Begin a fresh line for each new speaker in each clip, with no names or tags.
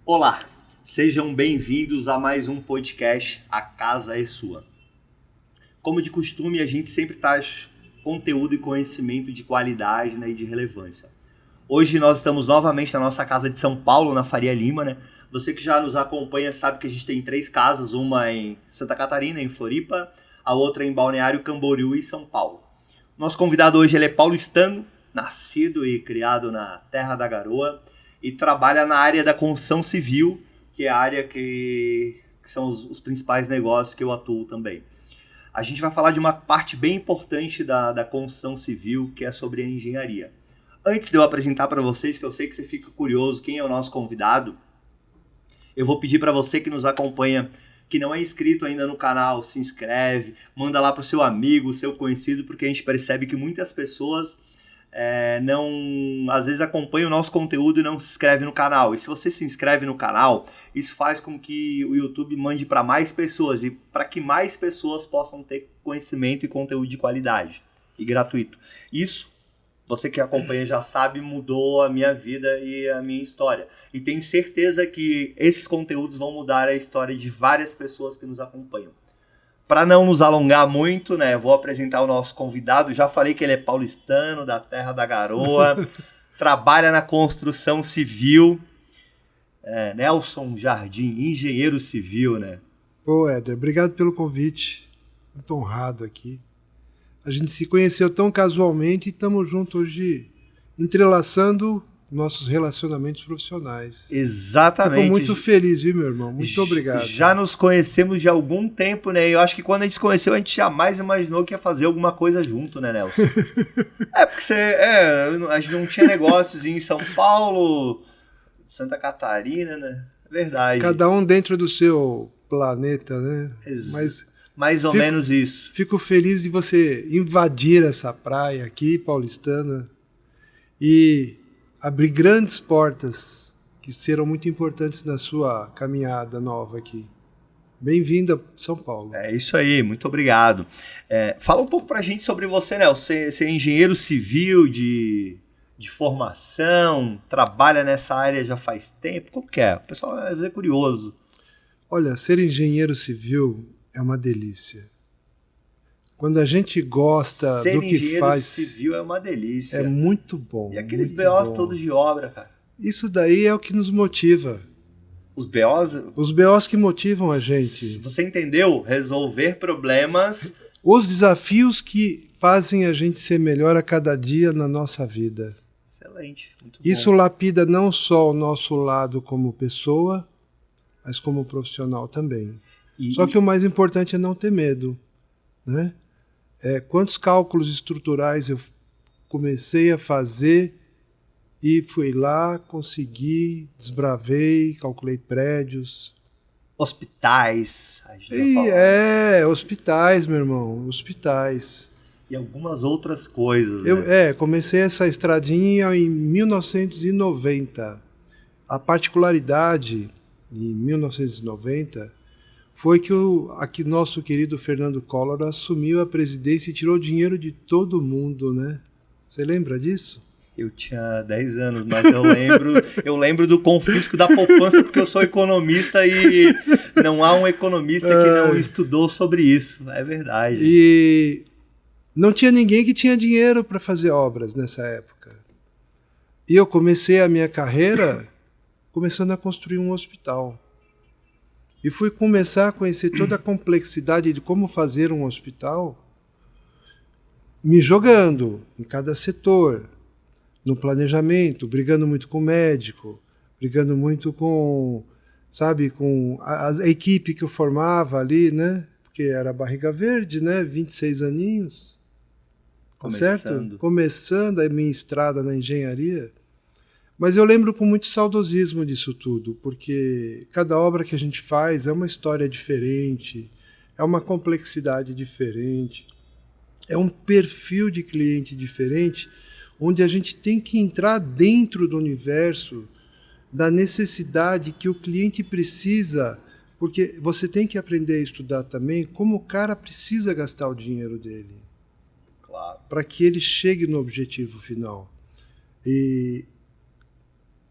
Olá, sejam bem-vindos a mais um podcast A Casa é Sua. Como de costume, a gente sempre traz conteúdo e conhecimento de qualidade, e de relevância. Hoje nós estamos novamente na nossa casa de São Paulo, na Faria Lima, Você que já nos acompanha sabe que a gente tem 3 casas, uma em Santa Catarina, em Floripa, a outra em Balneário Camboriú e São Paulo. Nosso convidado hoje ele é paulistano, nascido e criado na Terra da Garoa, e trabalha na área da construção civil, que é a área que são os principais negócios que eu atuo também. A gente vai falar de uma parte bem importante da construção civil, que é sobre a engenharia. Antes de eu apresentar para vocês, que eu sei que você fica curioso quem é o nosso convidado, eu vou pedir para você que nos acompanha, que não é inscrito ainda no canal, se inscreve, manda lá para o seu amigo, seu conhecido, porque a gente percebe que muitas pessoas às vezes acompanha o nosso conteúdo e não se inscreve no canal. E se você se inscreve no canal, isso faz com que o YouTube mande para mais pessoas e para que mais pessoas possam ter conhecimento e conteúdo de qualidade e gratuito. Isso, você que acompanha já sabe, mudou a minha vida e a minha história. E tenho certeza que esses conteúdos vão mudar a história de várias pessoas que nos acompanham. Para não nos alongar muito, vou apresentar o nosso convidado. Já falei que ele é paulistano, da Terra da Garoa, trabalha na construção civil. Nelson Jardim, engenheiro civil,
Ô, Éder, obrigado pelo convite. Muito honrado aqui. A gente se conheceu tão casualmente e estamos juntos hoje, entrelaçando nossos relacionamentos profissionais.
Exatamente.
Fico muito feliz, viu, meu irmão? Muito obrigado.
Já nos conhecemos de algum tempo, Eu acho que quando a gente se conheceu, a gente jamais imaginou que ia fazer alguma coisa junto, Nelson? Porque a gente não tinha negócios em São Paulo, Santa Catarina, É verdade.
Cada um dentro do seu planeta,
Mas mais ou menos isso.
Fico feliz de você invadir essa praia aqui, paulistana, e abrir grandes portas que serão muito importantes na sua caminhada nova aqui. Bem-vindo a São Paulo.
É isso aí, muito obrigado. Fala um pouco pra gente sobre você, Nelson. Você é engenheiro civil de formação, trabalha nessa área já faz tempo? Como que é? O pessoal às vezes é curioso.
Olha, ser engenheiro civil é uma delícia. Quando a gente gosta do que faz...
Ser engenheiro civil é uma delícia.
É muito bom.
E aqueles BOs todos de obra, cara.
Isso daí é o que nos motiva.
Os BOs?
Os BOs que motivam a gente.
Você entendeu? Resolver problemas.
Os desafios que fazem a gente ser melhor a cada dia na nossa vida.
Excelente. Muito bom.
Isso lapida não só o nosso lado como pessoa, mas como profissional também. Só que o mais importante é não ter medo, Quantos cálculos estruturais eu comecei a fazer e fui lá, consegui, desbravei, calculei prédios.
Hospitais, a gente já falou.
Hospitais, meu irmão, hospitais.
E algumas outras coisas,
Comecei essa estradinha em 1990. A particularidade de 1990 foi que aqui nosso querido Fernando Collor assumiu a presidência e tirou dinheiro de todo mundo, Você lembra disso?
Eu tinha 10 anos, mas eu lembro do confisco da poupança, porque eu sou economista e não há um economista que não estudou sobre isso, é verdade.
E não tinha ninguém que tinha dinheiro para fazer obras nessa época. E eu comecei a minha carreira começando a construir um hospital. E fui começar a conhecer toda a complexidade de como fazer um hospital, me jogando em cada setor, no planejamento, brigando muito com o médico, brigando muito com a equipe que eu formava ali, Porque era barriga verde, 26 aninhos. Certo? Começando a minha estrada na engenharia. Mas eu lembro com muito saudosismo disso tudo, porque cada obra que a gente faz é uma história diferente, é uma complexidade diferente, é um perfil de cliente diferente, onde a gente tem que entrar dentro do universo da necessidade que o cliente precisa, porque você tem que aprender a estudar também como o cara precisa gastar o dinheiro dele.
Claro.
Para que ele chegue no objetivo final. E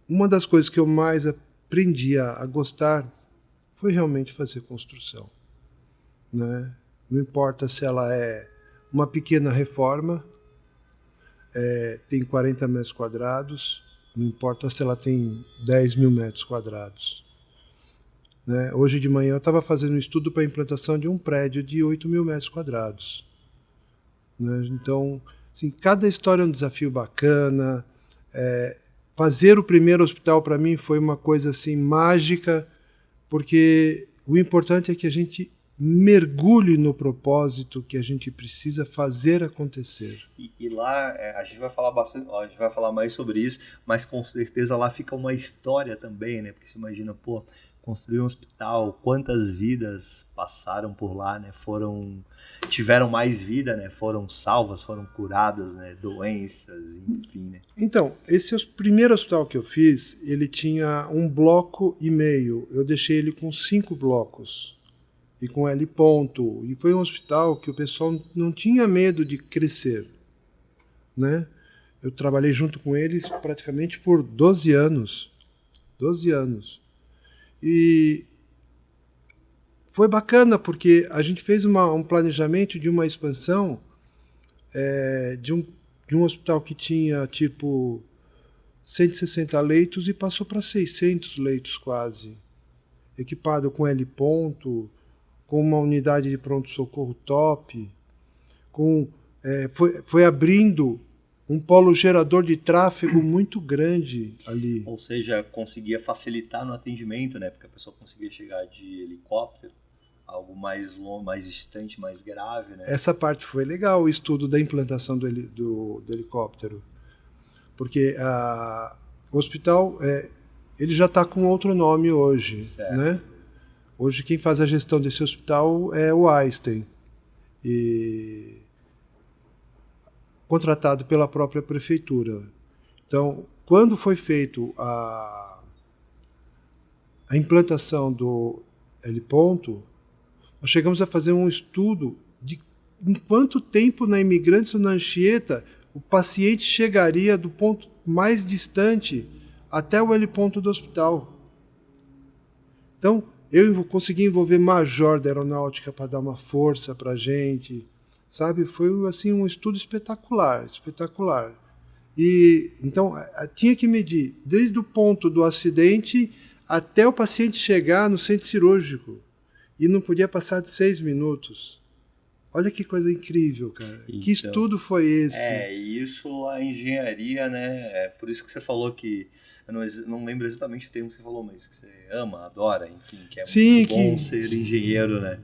uma das coisas que eu mais aprendi a gostar foi realmente fazer construção, né? Não importa se ela é uma pequena reforma, tem 40 metros quadrados, não importa se ela tem 10 mil metros quadrados. Né? Hoje de manhã eu estava fazendo um estudo para a implantação de um prédio de 8 mil metros quadrados. Né? Então, assim, cada história é um desafio bacana. Fazer o primeiro hospital para mim foi uma coisa assim mágica, porque o importante é que a gente mergulhe no propósito que a gente precisa fazer acontecer.
E lá a gente vai falar bastante, a gente vai falar mais sobre isso, mas com certeza lá fica uma história também, né? Porque você imagina, pô, construir um hospital, quantas vidas passaram por lá, né? Tiveram mais vida, né? Foram salvas, foram curadas, né? Doenças, enfim, né?
Então, esse primeiro hospital que eu fiz, ele tinha 1,5 bloco. Eu deixei ele com 5 blocos. E com L ponto. E foi um hospital que o pessoal não tinha medo de crescer. Né? Eu trabalhei junto com eles praticamente por 12 anos. 12 anos. E foi bacana, porque a gente fez um planejamento de uma expansão de um hospital que tinha, tipo, 160 leitos e passou para 600 leitos quase. Equipado com L ponto, com uma unidade de pronto-socorro top, foi abrindo um polo gerador de tráfego muito grande ali.
Ou seja, conseguia facilitar no atendimento, né? Porque a pessoa conseguia chegar de helicóptero, algo mais longo, mais distante, mais grave, né?
Essa parte foi legal, o estudo da implantação do helicóptero. Porque o hospital ele já está com outro nome hoje, certo, né? Hoje quem faz a gestão desse hospital é o Einstein, contratado pela própria prefeitura. Então, quando foi feito a implantação do L ponto, nós chegamos a fazer um estudo de em quanto tempo na Imigrantes ou na Anchieta o paciente chegaria do ponto mais distante até o L ponto do hospital. Então, eu consegui envolver major da aeronáutica para dar uma força para a gente, sabe? Foi assim um estudo espetacular, espetacular. E então tinha que medir desde o ponto do acidente até o paciente chegar no centro cirúrgico e não podia passar de 6 minutos. Olha que coisa incrível, cara. Então, que estudo foi esse?
Isso a engenharia, né? É por isso que você falou que eu não lembro exatamente o termo que você falou, mas que você ama, adora, enfim, que é muito bom ser engenheiro, né?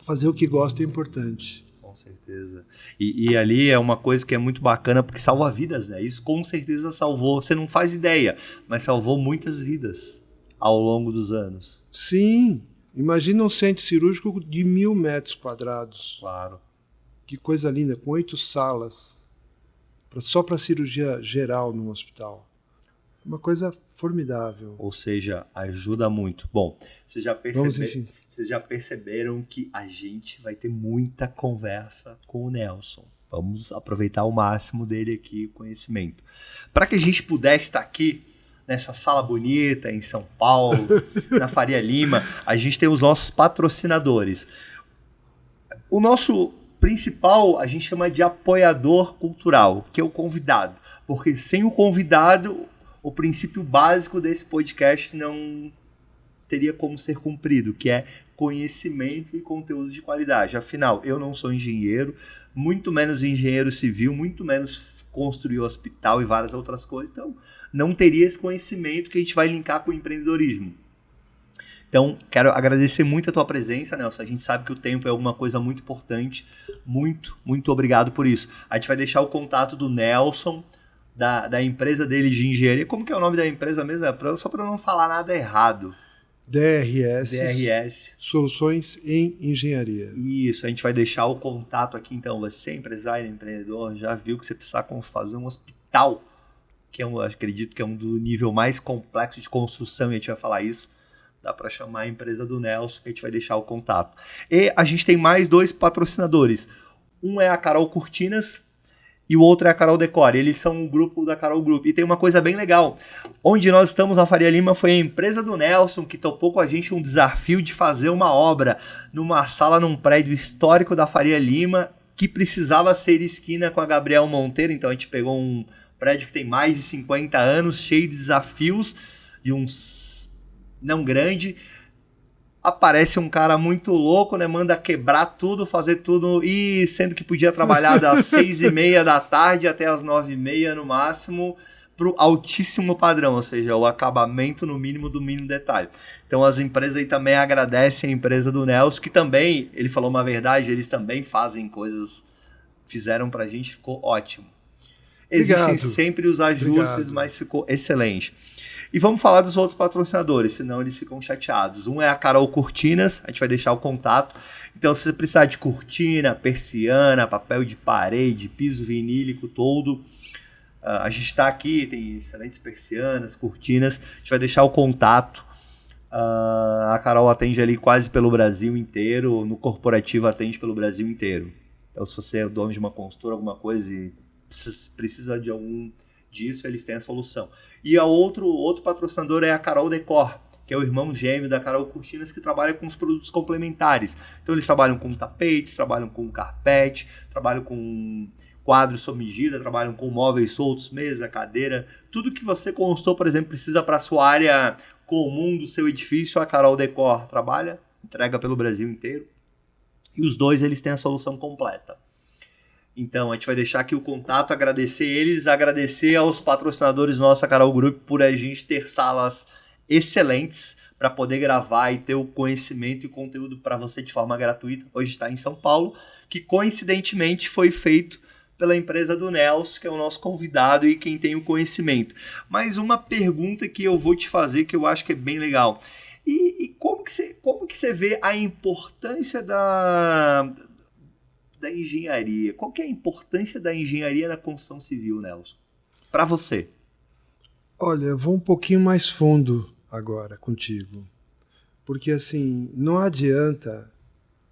Fazer o que gosta é importante.
Com certeza. E ali é uma coisa que é muito bacana, porque salva vidas, né? Isso com certeza salvou, você não faz ideia, mas salvou muitas vidas ao longo dos anos.
Sim, imagina um centro cirúrgico de 1.000 metros quadrados.
Claro.
Que coisa linda, com 8 salas, só para cirurgia geral no hospital. Uma coisa formidável.
Ou seja, ajuda muito. Bom, vocês já perceberam que a gente vai ter muita conversa com o Nelson. Vamos aproveitar o máximo dele aqui, o conhecimento. Para que a gente pudesse estar aqui, nessa sala bonita, em São Paulo, na Faria Lima, a gente tem os nossos patrocinadores. O nosso principal, a gente chama de apoiador cultural, que é o convidado. Porque sem o convidado, o princípio básico desse podcast não teria como ser cumprido, que é conhecimento e conteúdo de qualidade. Afinal, eu não sou engenheiro, muito menos engenheiro civil, muito menos construir hospital e várias outras coisas, então não teria esse conhecimento que a gente vai linkar com o empreendedorismo. Então, quero agradecer muito a tua presença, Nelson. A gente sabe que o tempo é uma coisa muito importante. Muito, muito obrigado por isso. A gente vai deixar o contato do Nelson, da empresa dele de engenharia. Como que é o nome da empresa mesmo? Só para não falar nada errado.
DRS. Soluções em Engenharia.
Isso, a gente vai deixar o contato aqui. Então, você, empresário, empreendedor, já viu que você precisa fazer um hospital, que eu acredito que é um do nível mais complexo de construção, e a gente vai falar isso. Dá para chamar a empresa do Nelson, que a gente vai deixar o contato. E a gente tem mais 2 patrocinadores. Um é a Carol Cortinas, e o outro é a Carol Decor. Eles são um grupo da Carol Group. E tem uma coisa bem legal. Onde nós estamos na Faria Lima foi a empresa do Nelson que topou com a gente um desafio de fazer uma obra numa sala num prédio histórico da Faria Lima que precisava ser esquina com a Gabriel Monteiro. Então a gente pegou um prédio que tem mais de 50 anos, cheio de desafios, de uns não grande. Aparece um cara muito louco, né? Manda quebrar tudo, fazer tudo, e sendo que podia trabalhar das 6h30 da tarde até as 9h30 no máximo, pro altíssimo padrão, ou seja, o acabamento no mínimo do mínimo detalhe. Então as empresas aí também agradecem a empresa do Nelson, que também, ele falou uma verdade, eles também fazem coisas, fizeram pra gente, ficou ótimo. Existem sempre os ajustes, mas ficou excelente. E vamos falar dos outros patrocinadores, senão eles ficam chateados. Um é a Carol Cortinas, a gente vai deixar o contato. Então, se você precisar de cortina, persiana, papel de parede, piso vinílico todo, a gente está aqui, tem excelentes persianas, cortinas. A gente vai deixar o contato. A Carol atende ali quase pelo Brasil inteiro, no corporativo atende pelo Brasil inteiro. Então, se você é dono de uma consultora, alguma coisa e precisa de algum disso, eles têm a solução. E a outro patrocinador é a Carol Decor, que é o irmão gêmeo da Carol Cortinas, que trabalha com os produtos complementares. Então eles trabalham com tapetes, trabalham com carpete, trabalham com quadros sob medida, trabalham com móveis soltos, mesa, cadeira, tudo que você consultor, por exemplo, precisa para a sua área comum do seu edifício, a Carol Decor trabalha, entrega pelo Brasil inteiro. E os dois, eles têm a solução completa. Então, a gente vai deixar aqui o contato, agradecer eles, agradecer aos patrocinadores nossos, a Carol Group, por a gente ter salas excelentes para poder gravar e ter o conhecimento e o conteúdo para você de forma gratuita. Hoje está em São Paulo, que coincidentemente foi feito pela empresa do Nelson, que é o nosso convidado e quem tem o conhecimento. Mas uma pergunta que eu vou te fazer, que eu acho que é bem legal. E como que você vê a importância da engenharia? Qual que é a importância da engenharia na construção civil, Nelson? Para você.
Olha, eu vou um pouquinho mais fundo agora contigo. Porque, assim, não adianta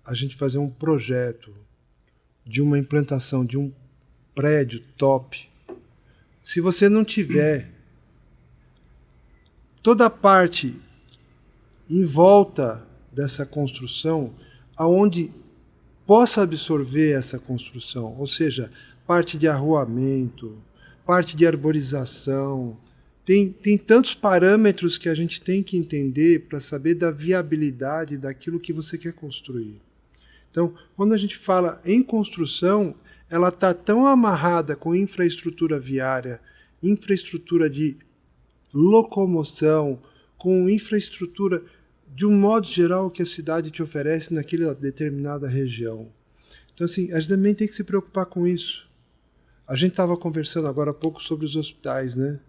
a gente fazer um projeto de uma implantação de um prédio top se você não tiver toda a parte em volta dessa construção aonde possa absorver essa construção, ou seja, parte de arruamento, parte de arborização. Tem tantos parâmetros que a gente tem que entender para saber da viabilidade daquilo que você quer construir. Então, quando a gente fala em construção, ela está tão amarrada com infraestrutura viária, infraestrutura de locomoção, com infraestrutura de um modo geral que a cidade te oferece naquela determinada região. Então, assim, a gente também tem que se preocupar com isso. A gente estava conversando agora há pouco sobre os hospitais, né?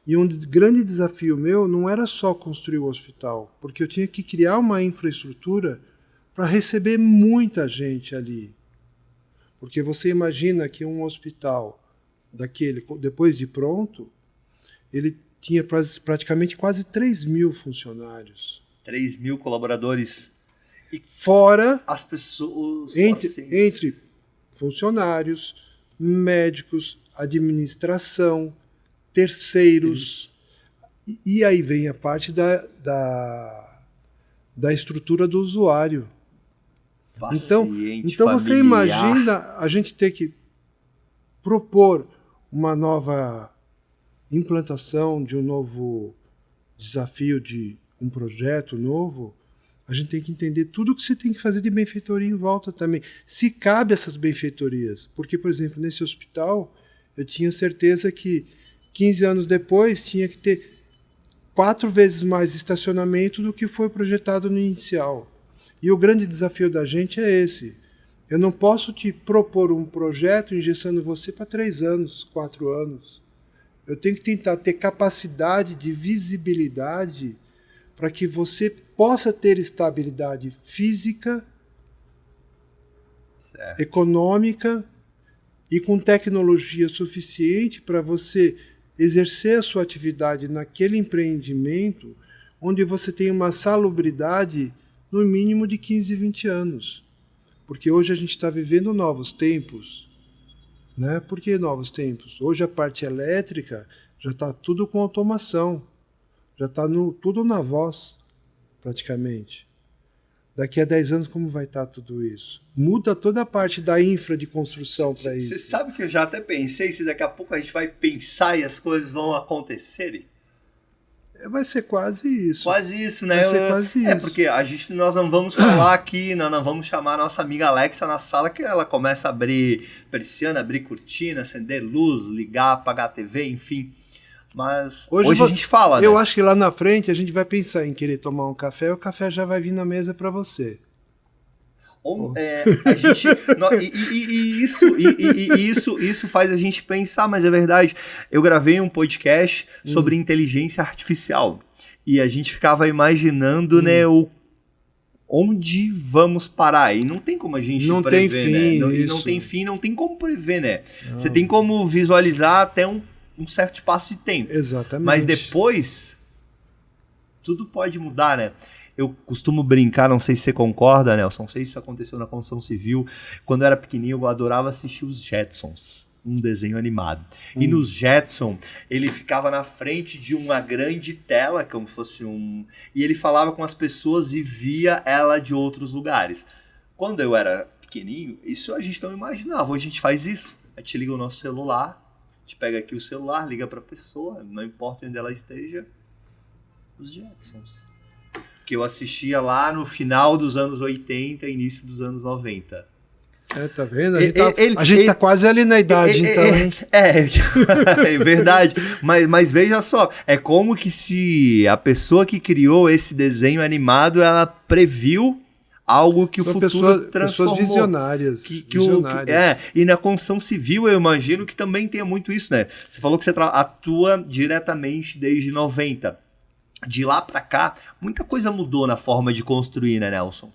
E um grande desafio meu não era só construir o hospital, porque eu tinha que criar uma infraestrutura para receber muita gente ali. Porque você imagina que um hospital daquele, depois de pronto, ele tinha praticamente quase 3.000 funcionários.
3.000 colaboradores.
E fora
as pessoas,
entre funcionários, médicos, administração, terceiros. E aí vem a parte da estrutura do usuário.
Paciente,
então
familiar.
Você imagina a gente ter que propor uma nova implantação de um novo desafio, de um projeto novo. A gente tem que entender tudo o que você tem que fazer de benfeitoria em volta também. Se cabe essas benfeitorias. Porque, por exemplo, nesse hospital, eu tinha certeza que 15 anos depois tinha que ter 4 vezes mais estacionamento do que foi projetado no inicial. E o grande desafio da gente é esse. Eu não posso te propor um projeto engessando você para 3 anos, 4 anos. Eu tenho que tentar ter capacidade de visibilidade para que você possa ter estabilidade física, certo, econômica e com tecnologia suficiente para você exercer a sua atividade naquele empreendimento onde você tem uma salubridade no mínimo de 15, 20 anos. Porque hoje a gente está vivendo novos tempos. Né? Por que novos tempos? Hoje a parte elétrica já está tudo com automação, já está tudo na voz, praticamente. Daqui a 10 anos, como vai estar tudo isso? Muda toda a parte da infra de construção para isso.
Você sabe que eu já até pensei se daqui a pouco a gente vai pensar e as coisas vão acontecerem?
Vai ser quase isso.
Quase isso, né?
Vai ser quase isso.
Porque nós não vamos falar aqui, não vamos chamar a nossa amiga Alexa na sala que ela começa a abrir persiana, abrir cortina, acender luz, ligar, apagar a TV, enfim. Mas hoje a gente fala, né?
Eu acho que lá na frente a gente vai pensar em querer tomar um café, o café já vai vir na mesa para você.
A gente, isso faz a gente pensar, mas é verdade. Eu gravei um podcast sobre inteligência artificial e a gente ficava imaginando, né, onde vamos parar. E não tem como a gente prever,
fim,
né? Não tem fim, não tem como prever, né? Não. Você tem como visualizar até um certo espaço de tempo.
Exatamente.
Mas depois, tudo pode mudar, né? Eu costumo brincar, não sei se você concorda, Nelson, não sei se isso aconteceu na construção civil. Quando eu era pequenininho, eu adorava assistir os Jetsons, um desenho animado. E nos Jetsons, ele ficava na frente de uma grande tela, como se fosse e ele falava com as pessoas e via ela de outros lugares. Quando eu era pequenininho, isso a gente não imaginava. Hoje a gente faz isso. A gente liga o nosso celular, a gente pega aqui o celular, liga para a pessoa, não importa onde ela esteja, os Jetsons. Que eu assistia lá no final dos anos 80, início dos anos 90.
Tá vendo? A gente tá quase ali na idade, então, hein?
É verdade. Mas veja só, é como que se a pessoa que criou esse desenho animado, ela previu algo que o futuro transformou.
Pessoas visionárias.
E na construção civil, eu imagino que também tenha muito isso, né? Você falou que você atua diretamente desde 90. De lá para cá, muita coisa mudou na forma de construir, né, Nelson?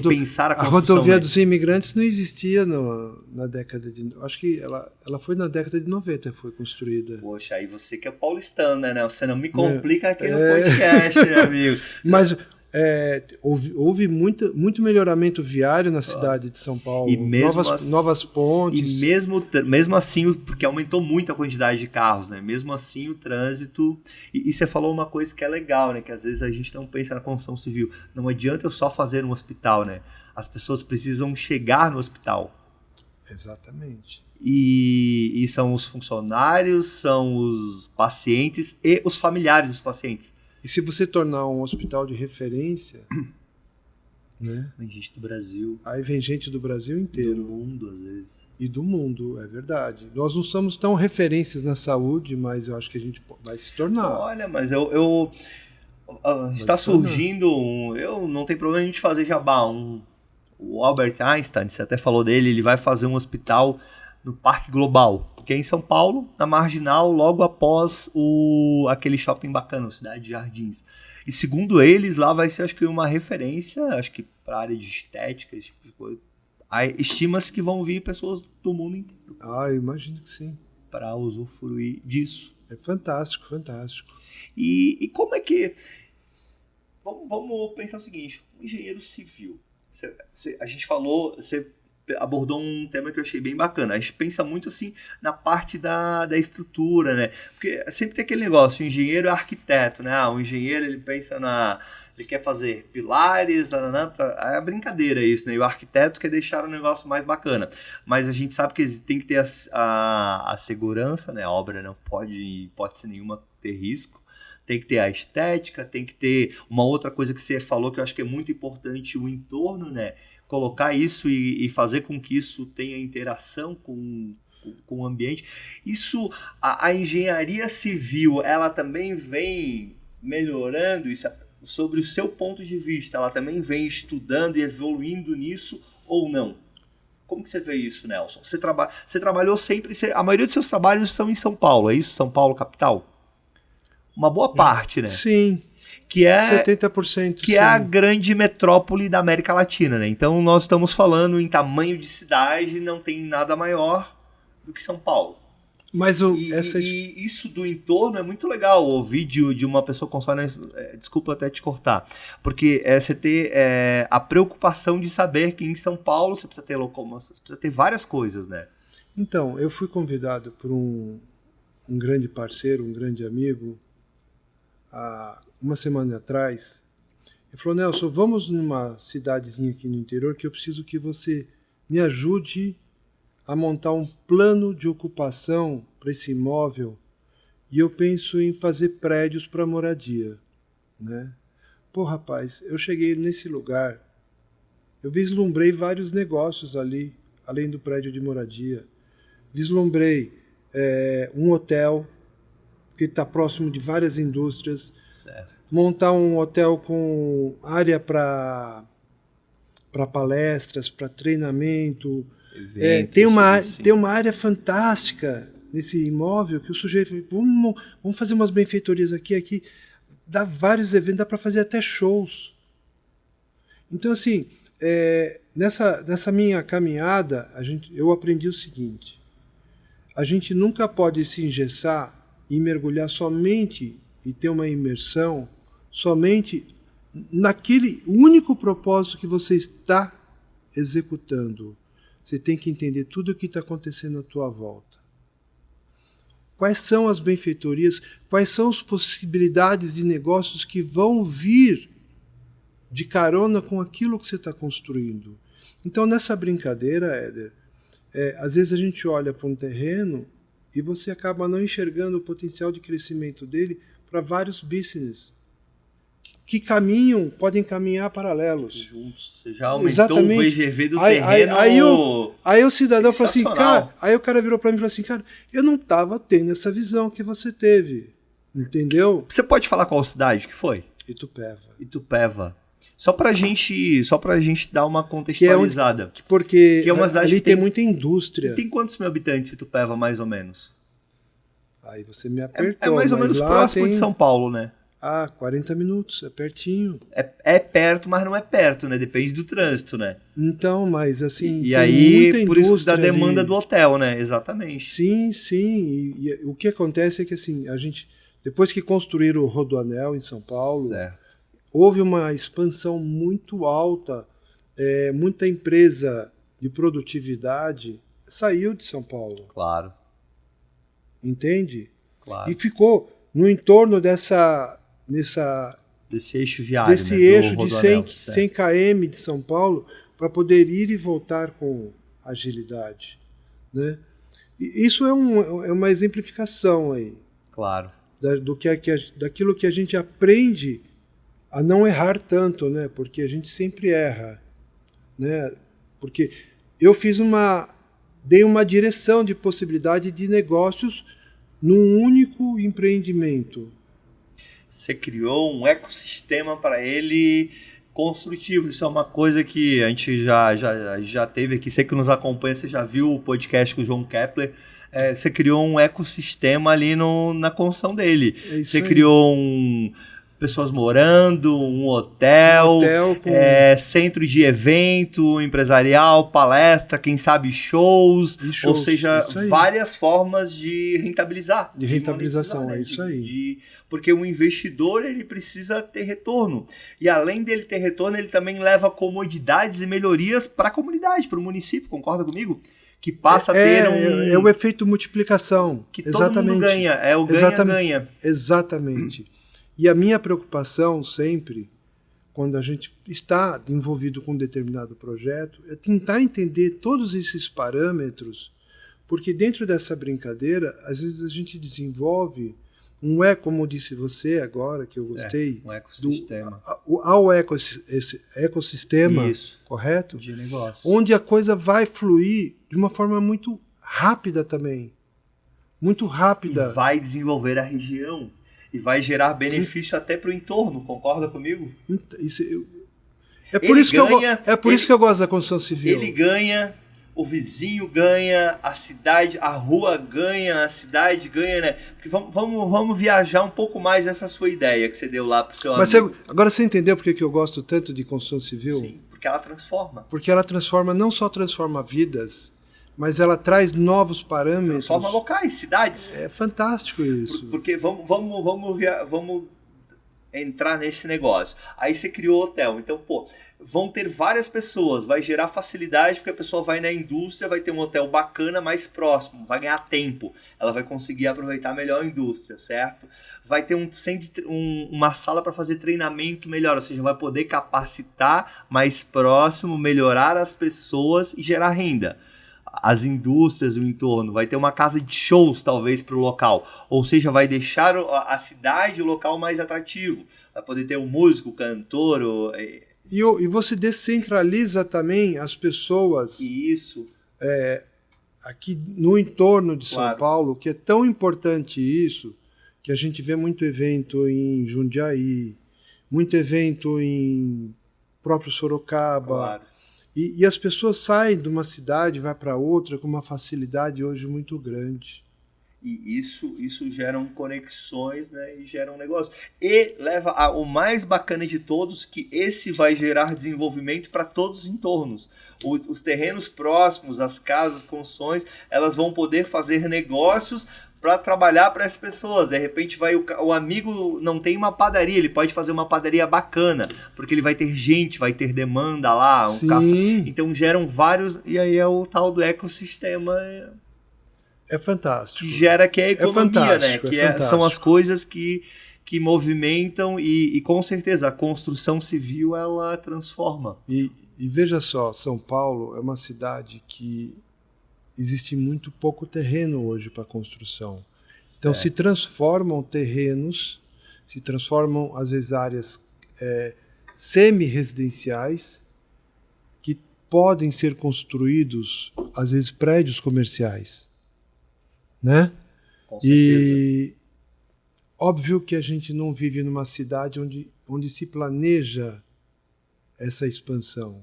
Pensar a construção.
A rodovia dos imigrantes não existia na década de... Acho que ela foi na década de 90, foi construída.
Poxa, aí você que é paulistano, né, Nelson? Você não me complica aqui no podcast, né, amigo?
Mas... houve muito melhoramento viário na cidade de São Paulo,
e
novas pontes.
E mesmo assim, porque aumentou muito a quantidade de carros, né? Mesmo assim, o trânsito... E você falou uma coisa que é legal, né? Que às vezes a gente não pensa na construção civil. Não adianta eu só fazer um hospital, né? As pessoas precisam chegar no hospital.
Exatamente.
E são os funcionários, são os pacientes e os familiares dos pacientes.
E se você tornar um hospital de referência, né?
Vem gente do Brasil.
Aí vem gente do Brasil inteiro.
Do mundo, às vezes.
E do mundo, é verdade. Nós não somos tão referências na saúde, mas eu acho que a gente vai se tornar.
Olha, mas está surgindo eu não tenho problema de fazer jabá. O Albert Einstein, você até falou dele, ele vai fazer um hospital no Parque Global, que é em São Paulo, na Marginal, logo após aquele shopping bacana, Cidade de Jardins. E segundo eles, lá vai ser, acho que, uma referência, acho que para a área de estética, esse tipo de coisa. Estima-se que vão vir pessoas do mundo inteiro.
Eu imagino que sim.
Para usufruir disso.
É fantástico, fantástico.
E como é que... Vamos pensar o seguinte, um engenheiro civil. A gente falou... Você abordou um tema que eu achei bem bacana. A gente pensa muito assim na parte da estrutura, né? Porque sempre tem aquele negócio, o engenheiro é arquiteto, né? O engenheiro, ele pensa ele quer fazer pilares, é brincadeira isso, né? E o arquiteto quer deixar o negócio mais bacana. Mas a gente sabe que tem que ter a segurança, né? A obra não pode, em hipótese nenhuma, ter risco. Tem que ter a estética, tem que ter uma outra coisa que você falou que eu acho que é muito importante, o entorno, né? Colocar isso e fazer com que isso tenha interação com o ambiente. Isso, a engenharia civil, ela também vem melhorando isso sobre o seu ponto de vista, ela também vem estudando e evoluindo nisso ou não? Como que você vê isso, Nelson? Você trabalhou sempre, a maioria dos seus trabalhos são em São Paulo, é isso? São Paulo, capital? Uma boa parte, né?
Sim.
Que é
70%.
Que é a grande metrópole da América Latina, né? Então nós estamos falando em tamanho de cidade, não tem nada maior do que São Paulo.
Mas
e isso do entorno é muito legal, ouvir de uma pessoa com só, desculpa até te cortar, porque você ter a preocupação de saber que em São Paulo você precisa ter locomoção, você precisa ter várias coisas, né?
Então, eu fui convidado por um grande parceiro, um grande amigo, há uma semana atrás. Ele falou, Nelson, vamos numa cidadezinha aqui no interior que eu preciso que você me ajude a montar um plano de ocupação para esse imóvel e eu penso em fazer prédios para moradia, né? Pô, rapaz, eu cheguei nesse lugar, eu vislumbrei vários negócios ali, além do prédio de moradia. Vislumbrei um hotel que está próximo de várias indústrias,
Certo.
montar um hotel com área para palestras, para treinamento.
Eventos,
Tem uma área fantástica nesse imóvel que o sujeito falou, vamos fazer umas benfeitorias aqui, dá vários eventos, dá para fazer até shows. Então, assim, nessa minha caminhada, eu aprendi o seguinte: a gente nunca pode se engessar e mergulhar somente e ter uma imersão somente naquele único propósito que você está executando. Você tem que entender tudo o que está acontecendo à tua volta. Quais são as benfeitorias, quais são as possibilidades de negócios que vão vir de carona com aquilo que você está construindo. Então, nessa brincadeira, Éder, às vezes a gente olha para um terreno e você acaba não enxergando o potencial de crescimento dele para vários business que podem caminhar paralelos.
Juntos. Você já aumentou o VGV do terreno.
Aí o cidadão falou assim, cara, aí o cara virou para mim e falou assim, cara, eu não estava tendo essa visão que você teve, entendeu?
Você pode falar qual cidade que foi? Itupeva. Só pra gente dar uma contextualizada.
Porque
que é uma cidade
ali tem muita indústria.
E tem quantos mil habitantes Itupeva, mais ou menos?
Aí você me apertou.
É mais ou menos próximo de São Paulo, né?
40 minutos, é pertinho.
É perto, mas não é perto, né? Depende do trânsito, né?
Então, mas assim...
E aí, por isso da demanda ali do hotel, né? Exatamente.
Sim. E o que acontece é que, assim, a gente... Depois que construíram o Rodoanel em São Paulo,
certo,
houve uma expansão muito alta. Muita empresa de produtividade saiu de São Paulo.
Claro.
Entende?
Claro.
E ficou no entorno desse
eixo viário,
desse eixo de 100 km de São Paulo, para poder ir e voltar com agilidade, né? E isso é uma exemplificação aí.
Claro.
Daquilo que a gente aprende a não errar tanto, né? Porque a gente sempre erra, né? Porque eu dei uma direção de possibilidade de negócios num único empreendimento.
Você criou um ecossistema para ele construtivo. Isso é uma coisa que a gente já teve aqui. Você que nos acompanha, você já viu o podcast com o João Kepler. Você criou um ecossistema ali na construção dele. Você criou pessoas morando, um hotel com... centro de evento empresarial, palestra, quem sabe shows, ou seja, várias formas de rentabilizar.
De rentabilização, né? Isso aí.
Porque o investidor ele precisa ter retorno. E além dele ter retorno, ele também leva comodidades e melhorias para a comunidade, para o município, concorda comigo? Que passa a ter
É o efeito multiplicação.
Que todo mundo ganha, é o ganha-ganha.
Exatamente. E a minha preocupação sempre, quando a gente está envolvido com um determinado projeto, é tentar entender todos esses parâmetros, porque dentro dessa brincadeira, às vezes a gente desenvolve como disse você agora, que eu gostei,
um ecossistema.
Ecossistema,
isso,
correto?
De negócio.
Onde a coisa vai fluir de uma forma muito rápida também. Muito rápida.
E vai desenvolver a região. E vai gerar benefício até para o entorno, concorda comigo?
É por isso que eu gosto da construção civil.
Ele ganha, o vizinho ganha, a cidade, a rua ganha, a cidade ganha, né? Porque vamos viajar um pouco mais nessa sua ideia que você deu lá para o seu amigo.
Agora você entendeu por que eu gosto tanto de construção civil?
Sim, porque ela transforma.
Porque ela não só transforma vidas, mas ela traz novos parâmetros.
Transforma locais, cidades.
É fantástico isso.
Porque vamos entrar nesse negócio. Aí você criou o hotel. Então, pô, vão ter várias pessoas, vai gerar facilidade porque a pessoa vai na indústria, vai ter um hotel bacana mais próximo, vai ganhar tempo, ela vai conseguir aproveitar melhor a indústria, certo? Vai ter uma sala para fazer treinamento melhor, ou seja, vai poder capacitar mais próximo, melhorar as pessoas e gerar renda. As indústrias, o entorno, vai ter uma casa de shows talvez para o local, ou seja, vai deixar a cidade, o local mais atrativo, vai poder ter um músico, cantor,
E você descentraliza também as pessoas.
Isso.
Aqui no entorno de
Claro.
São Paulo, que é tão importante isso, que a gente vê muito evento em Jundiaí, muito evento em próprio Sorocaba.
Claro.
E as pessoas saem de uma cidade, vai para outra com uma facilidade hoje muito grande.
E isso geram conexões, né, e geram negócio. E leva o mais bacana de todos, que esse vai gerar desenvolvimento para todos os entornos. Os terrenos próximos, as casas, construções, elas vão poder fazer negócios para trabalhar para as pessoas. De repente vai o amigo não tem uma padaria, ele pode fazer uma padaria bacana, porque ele vai ter gente, vai ter demanda lá,
Sim.
café. Então geram vários, e aí é o tal do ecossistema.
É fantástico.
Que gera que é a economia, né? Que são as coisas que movimentam e com certeza a construção civil ela transforma.
E veja só, São Paulo é uma cidade que existe muito pouco terreno hoje para construção. Então se transformam terrenos, se transformam às vezes áreas semi-residenciais que podem ser construídos, às vezes prédios comerciais. Né?
Com certeza.
E óbvio que a gente não vive numa cidade onde se planeja essa expansão.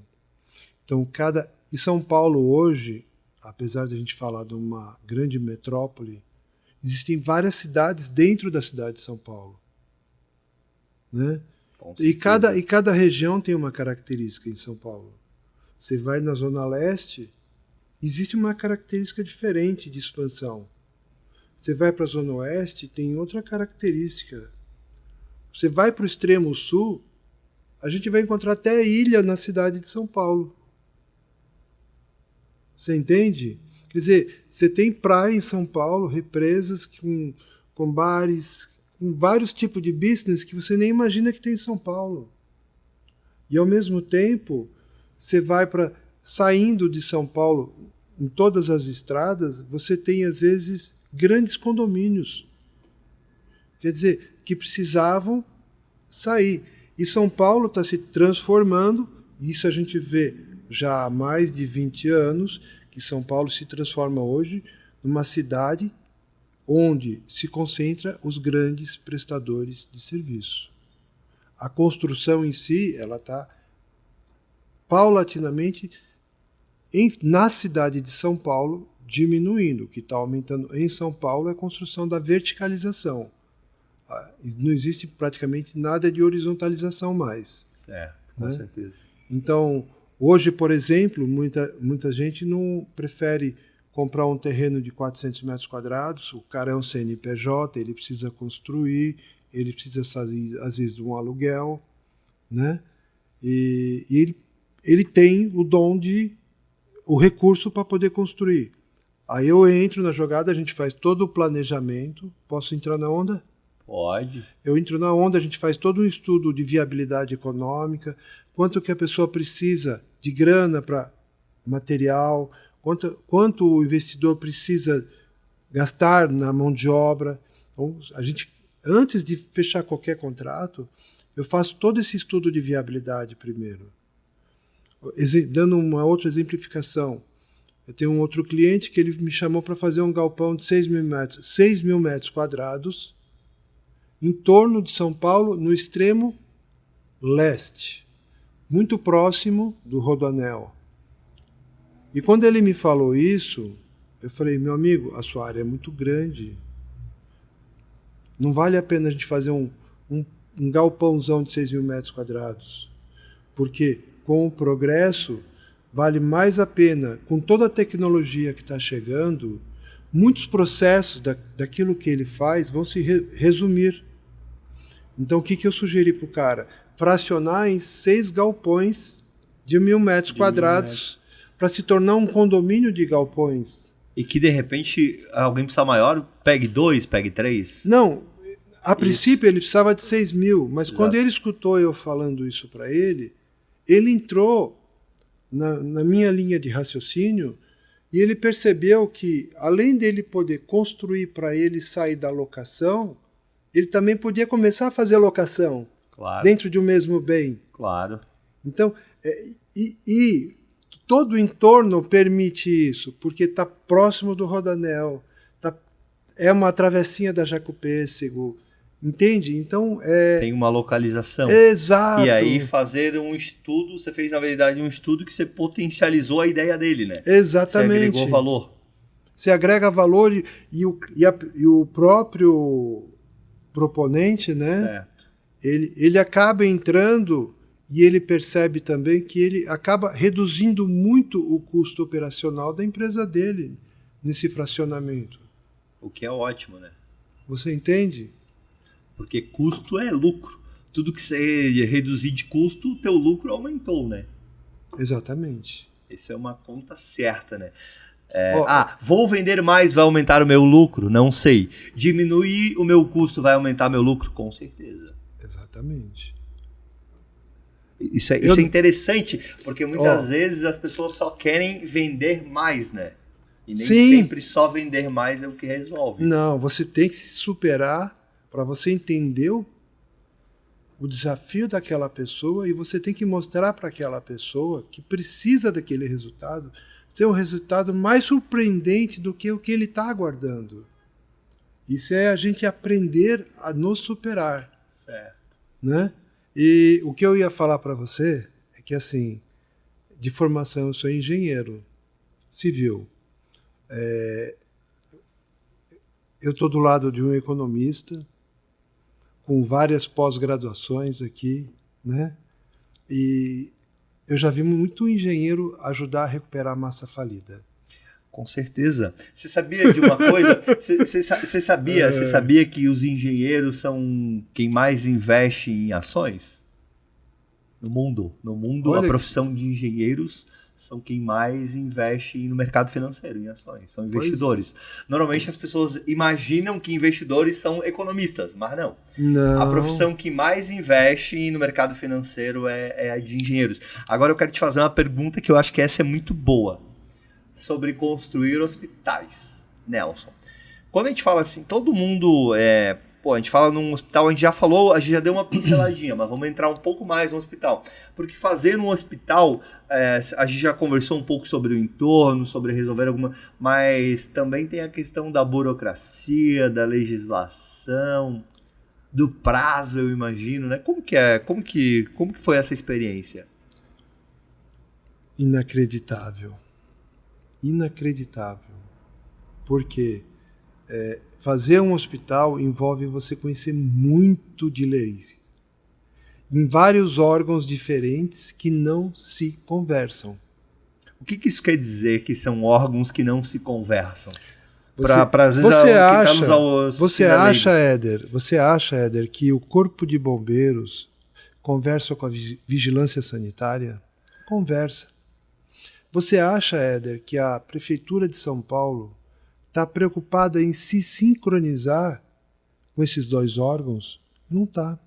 Então, e São Paulo hoje, apesar de a gente falar de uma grande metrópole, existem várias cidades dentro da cidade de São Paulo. Né? E cada região tem uma característica em São Paulo. Você vai na Zona Leste, existe uma característica diferente de expansão. Você vai para a Zona Oeste, tem outra característica. Você vai para o extremo sul, a gente vai encontrar até ilha na cidade de São Paulo. Você entende? Quer dizer, você tem praia em São Paulo, represas com bares, com vários tipos de business que você nem imagina que tem em São Paulo. E ao mesmo tempo, você vai saindo de São Paulo, em todas as estradas, você tem às vezes grandes condomínios, quer dizer, que precisavam sair. E São Paulo está se transformando, isso a gente vê já há mais de 20 anos, que São Paulo se transforma hoje numa cidade onde se concentra os grandes prestadores de serviço. A construção em si, ela está paulatinamente na cidade de São Paulo diminuindo. O que está aumentando em São Paulo é a construção da verticalização. Não existe praticamente nada de horizontalização mais.
Certo, com certeza.
Então, hoje, por exemplo, muita gente não prefere comprar um terreno de 400 metros quadrados, o cara é um CNPJ, ele precisa construir, ele precisa sair, às vezes, de um aluguel, né? E ele tem o recurso para poder construir. Aí eu entro na jogada, a gente faz todo o planejamento. Posso entrar na onda?
Pode.
Eu entro na onda, a gente faz todo um estudo de viabilidade econômica, quanto que a pessoa precisa de grana para material, quanto o investidor precisa gastar na mão de obra. Então, a gente, antes de fechar qualquer contrato, eu faço todo esse estudo de viabilidade primeiro. Dando uma outra exemplificação, eu tenho um outro cliente que ele me chamou para fazer um galpão de 6 mil metros quadrados em torno de São Paulo, no extremo leste, muito próximo do Rodoanel. E quando ele me falou isso, eu falei, meu amigo, a sua área é muito grande. Não vale a pena a gente fazer um galpãozão de 6 mil metros quadrados. Porque com o progresso, vale mais a pena, com toda a tecnologia que está chegando, muitos processos daquilo que ele faz vão se resumir. Então o que eu sugeri para o cara? Fracionar em 6 galpões de 1.000 metros quadrados para se tornar um condomínio de galpões.
E que de repente alguém precisa maior, pegue 2, pegue 3.
Não, a princípio ele precisava de 6.000, mas
Exato.
quando ele escutou eu falando isso para ele entrou na minha linha de raciocínio e ele percebeu que, além dele poder construir para ele sair da locação, ele também podia começar a fazer locação dentro de um mesmo bem.
Claro.
Então, e todo o entorno permite isso, porque está próximo do Rodoanel, é uma travessinha da Jacopêssego, entende? Então,
tem uma localização.
Exato.
E aí fazer um estudo, você fez na verdade um estudo que você potencializou a ideia dele, né?
Exatamente.
Você agregou valor.
Você agrega valor e o próprio proponente, né?
Certo.
Ele acaba entrando e ele percebe também que ele acaba reduzindo muito o custo operacional da empresa dele nesse fracionamento.
O que é ótimo, né?
Você entende?
Porque custo é lucro. Tudo que você reduzir de custo, o teu lucro aumentou, né?
Exatamente.
Isso é uma conta certa, né? Vou vender mais, vai aumentar o meu lucro? Não sei. Diminuir o meu custo vai aumentar meu lucro? Com certeza.
Exatamente.
Isso é interessante, porque muitas vezes as pessoas só querem vender mais, né? E nem sempre só vender mais é o que resolve.
Não, você tem que se superar para você entender o desafio daquela pessoa e você tem que mostrar para aquela pessoa que precisa daquele resultado ser um resultado mais surpreendente do que o que ele está aguardando. Isso é a gente aprender a nos superar.
Certo.
Né? E o que eu ia falar para você é que, assim, de formação eu sou engenheiro civil. Eu estou do lado de um economista com várias pós-graduações aqui, né? E eu já vi muito engenheiro ajudar a recuperar a massa falida.
Com certeza. Você sabia de uma coisa? Você sabia que os engenheiros são quem mais investe em ações? No mundo. No mundo, a profissão de engenheiros são quem mais investe no mercado financeiro, em ações. São investidores. Normalmente as pessoas imaginam que investidores são economistas, mas não. A profissão que mais investe no mercado financeiro é a de engenheiros. Agora eu quero te fazer uma pergunta que eu acho que essa é muito boa. Sobre construir hospitais, Nelson. Quando a gente fala assim, todo mundo a gente fala num hospital, a gente já deu uma pinceladinha, mas vamos entrar um pouco mais no hospital. Porque fazer um hospital, a gente já conversou um pouco sobre o entorno, sobre resolver alguma, mas também tem a questão da burocracia, da legislação, do prazo, eu imagino, né? Como que foi essa experiência?
Inacreditável. Porque fazer um hospital envolve você conhecer muito de leis em vários órgãos diferentes que não se conversam.
O que isso quer dizer que são órgãos que não se conversam?
Você acha, Éder, que o Corpo de Bombeiros conversa com a Vigilância Sanitária? Conversa. Você acha, Éder, que a Prefeitura de São Paulo está preocupada em se sincronizar com esses dois órgãos? Não está.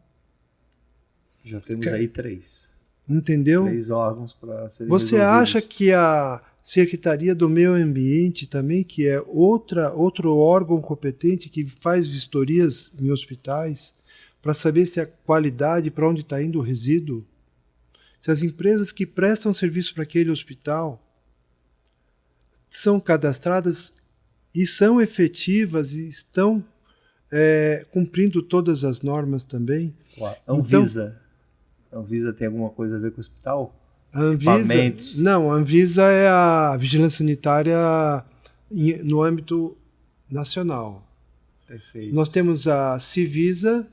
Já temos aí 3.
Entendeu?
3 órgãos para serem
Você
resolvidos.
acha que a Secretaria do Meio Ambiente também, que é outro órgão competente que faz vistorias em hospitais para saber se a qualidade, para onde está indo o resíduo, se as empresas que prestam serviço para aquele hospital são cadastradas e são efetivas e estão cumprindo todas as normas também?
A Anvisa. A Anvisa tem alguma coisa a ver com o hospital?
A Anvisa é a vigilância sanitária no âmbito nacional.
Perfeito.
Nós temos a Civisa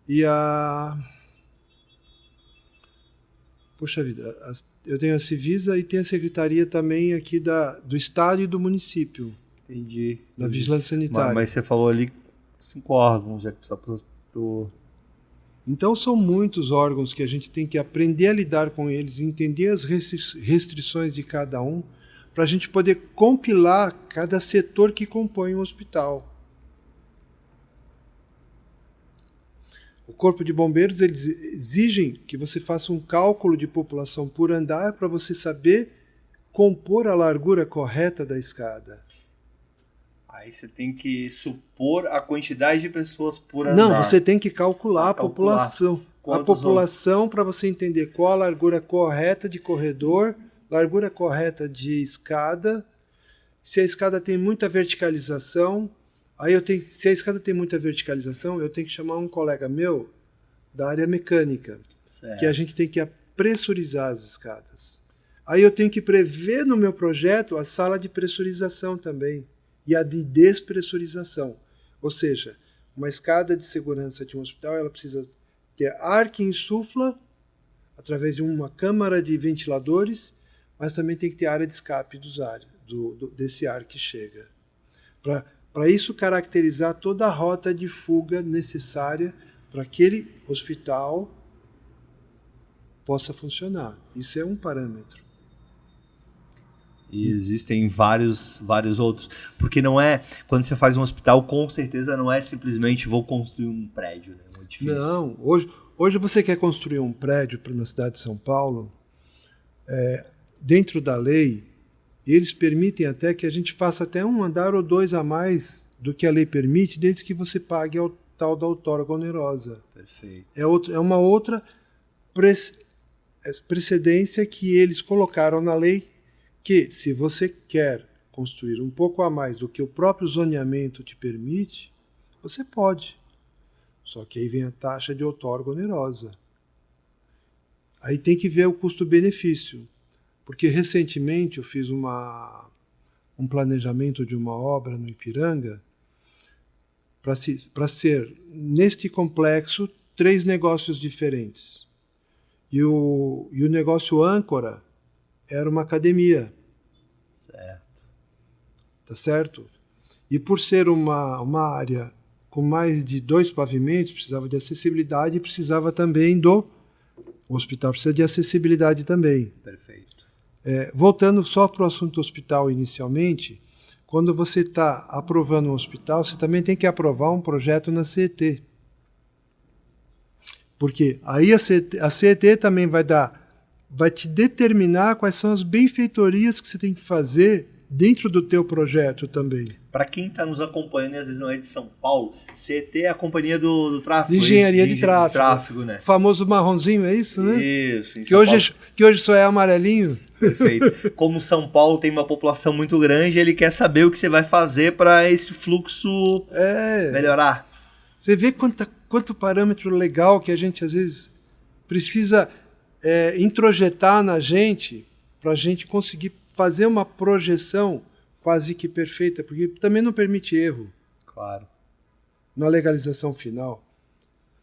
e a... Puxa vida, eu tenho a Civisa e tenho a secretaria também aqui do estado e do município.
Entendi.
Da vigilância sanitária.
Mas você falou ali 5 órgãos, já que precisa pro...
Então são muitos órgãos que a gente tem que aprender a lidar com eles, entender as restrições de cada um, para a gente poder compilar cada setor que compõe um hospital. O Corpo de Bombeiros, eles exigem que você faça um cálculo de população por andar para você saber compor a largura correta da escada.
Aí você tem que supor a quantidade de pessoas por andar.
Não, você tem que calcular a população. A população para você entender qual a largura correta de corredor, largura correta de escada. Se a escada tem muita verticalização, se a escada tem muita verticalização, eu tenho que chamar um colega meu da área mecânica,
certo,
que a gente tem que pressurizar as escadas. Aí eu tenho que prever no meu projeto a sala de pressurização também e a de despressurização. Ou seja, uma escada de segurança de um hospital, ela precisa ter ar que insufla através de uma câmara de ventiladores, mas também tem que ter área de escape desse ar que chega. Para isso caracterizar toda a rota de fuga necessária para aquele hospital possa funcionar. Isso é um parâmetro.
E existem vários outros. Porque não é, quando você faz um hospital, com certeza não é simplesmente vou construir um prédio, né? Um edifício.
Não, hoje você quer construir um prédio na cidade de São Paulo, dentro da lei, eles permitem até que a gente faça até um andar ou dois a mais do que a lei permite, desde que você pague a tal da outorga onerosa.
Perfeito.
É uma outra precedência que eles colocaram na lei, que se você quer construir um pouco a mais do que o próprio zoneamento te permite, você pode. Só que aí vem a taxa de outorga onerosa. Aí tem que ver o custo-benefício. Porque recentemente eu fiz um planejamento de uma obra no Ipiranga para ser, neste complexo, 3 negócios diferentes. E o negócio âncora era uma academia.
Certo.
Tá certo? E por ser uma área com mais de 2 pavimentos, precisava de acessibilidade e precisava também o hospital precisa de acessibilidade também.
Perfeito.
Voltando só para o assunto hospital inicialmente, quando você está aprovando um hospital, você também tem que aprovar um projeto na CET. Porque aí a CET também vai te determinar quais são as benfeitorias que você tem que fazer dentro do teu projeto também.
Para quem está nos acompanhando e às vezes não é de São Paulo, CET é a companhia do tráfego.
De engenharia de tráfego.
Tráfego, né?
O famoso marronzinho, é isso, né?
Isso.
Que hoje só é amarelinho.
Perfeito. Como São Paulo tem uma população muito grande, ele quer saber o que você vai fazer para esse fluxo melhorar.
Você vê quanto parâmetro legal que a gente às vezes precisa introjetar na gente para a gente conseguir fazer uma projeção quase que perfeita, porque também não permite erro.
Claro.
Na legalização final.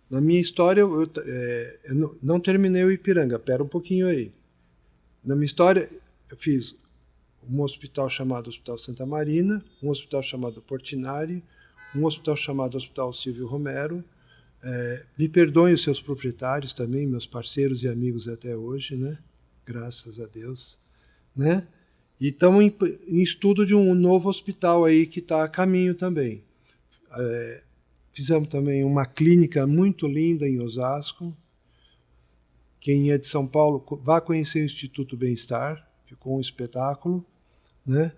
Na minha história, eu não terminei o Ipiranga, pera um pouquinho aí. Na minha história, eu fiz um hospital chamado Hospital Santa Marina, um hospital chamado Portinari, um hospital chamado Hospital Silvio Romero. Me perdoem os seus proprietários também, meus parceiros e amigos até hoje, né? Graças a Deus. Né? E estamos em estudo de um novo hospital aí que está a caminho também. Fizemos também uma clínica muito linda em Osasco. Quem é de São Paulo vá conhecer o Instituto Bem-Estar, ficou um espetáculo. Né?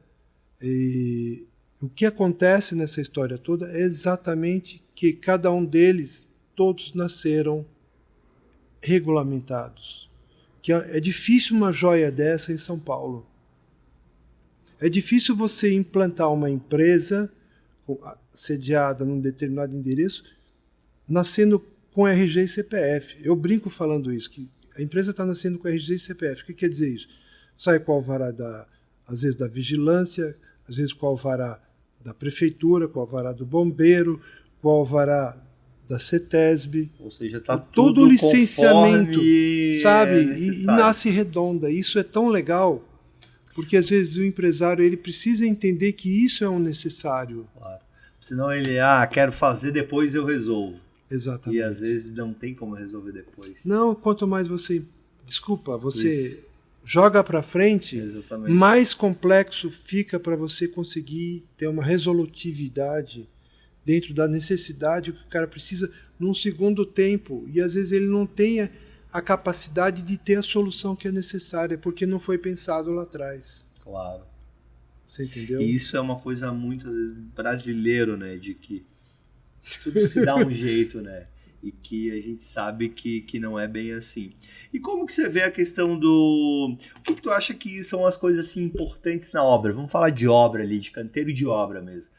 E o que acontece nessa história toda é exatamente que cada um deles, todos nasceram regulamentados. Que é difícil uma joia dessa em São Paulo. É difícil você implantar uma empresa sediada num determinado endereço, nascendo com RG e CPF. Eu brinco falando isso, que a empresa está nascendo com RG e CPF. O que quer dizer isso? Sai com o alvará, às vezes, da vigilância, às vezes com o alvará da prefeitura, com o alvará do bombeiro, com o alvará da CETESB.
Ou seja, está
todo licenciamento, sabe?
E
nasce redonda. Isso é tão legal, porque às vezes o empresário ele precisa entender que isso é um necessário.
Claro. Senão ele, quero fazer, depois eu resolvo.
Exatamente.
E às vezes não tem como resolver depois.
Não, quanto mais você joga para frente,
Exatamente.
mais complexo fica para você conseguir ter uma resolutividade dentro da necessidade que o cara precisa num segundo tempo. E às vezes ele não tem a capacidade de ter a solução que é necessária, porque não foi pensado lá atrás.
Claro.
Você entendeu?
E isso é uma coisa muito, às vezes, brasileiro, né? De que tudo se dá um jeito, né? E que a gente sabe que não é bem assim. E como que você vê a questão do... O que tu acha que são as coisas assim importantes na obra? Vamos falar de obra ali, de canteiro de obra mesmo.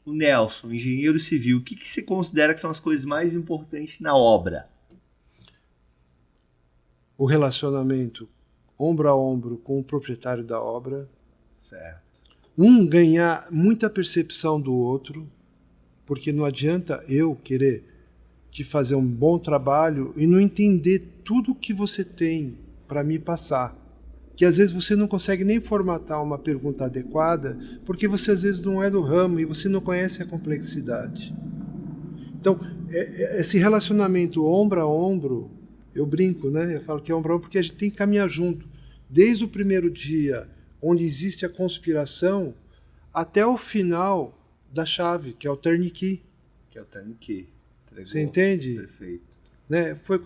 O Nelson, engenheiro civil, o que você considera que são as coisas mais importantes na obra?
O relacionamento ombro a ombro com o proprietário da obra.
Certo.
Um ganhar muita percepção do outro, porque não adianta eu querer te fazer um bom trabalho e não entender tudo que você tem para me passar. Que às vezes você não consegue nem formatar uma pergunta adequada, porque você às vezes não é do ramo e você não conhece a complexidade. Então, esse relacionamento ombro a ombro, eu brinco, né? Eu falo que é ombro a ombro porque a gente tem que caminhar junto. Desde o primeiro dia, onde existe a conspiração, até o final da chave, que é o turnkey.
Que é o turnkey.
Você entende?
Perfeito.
Né? Foi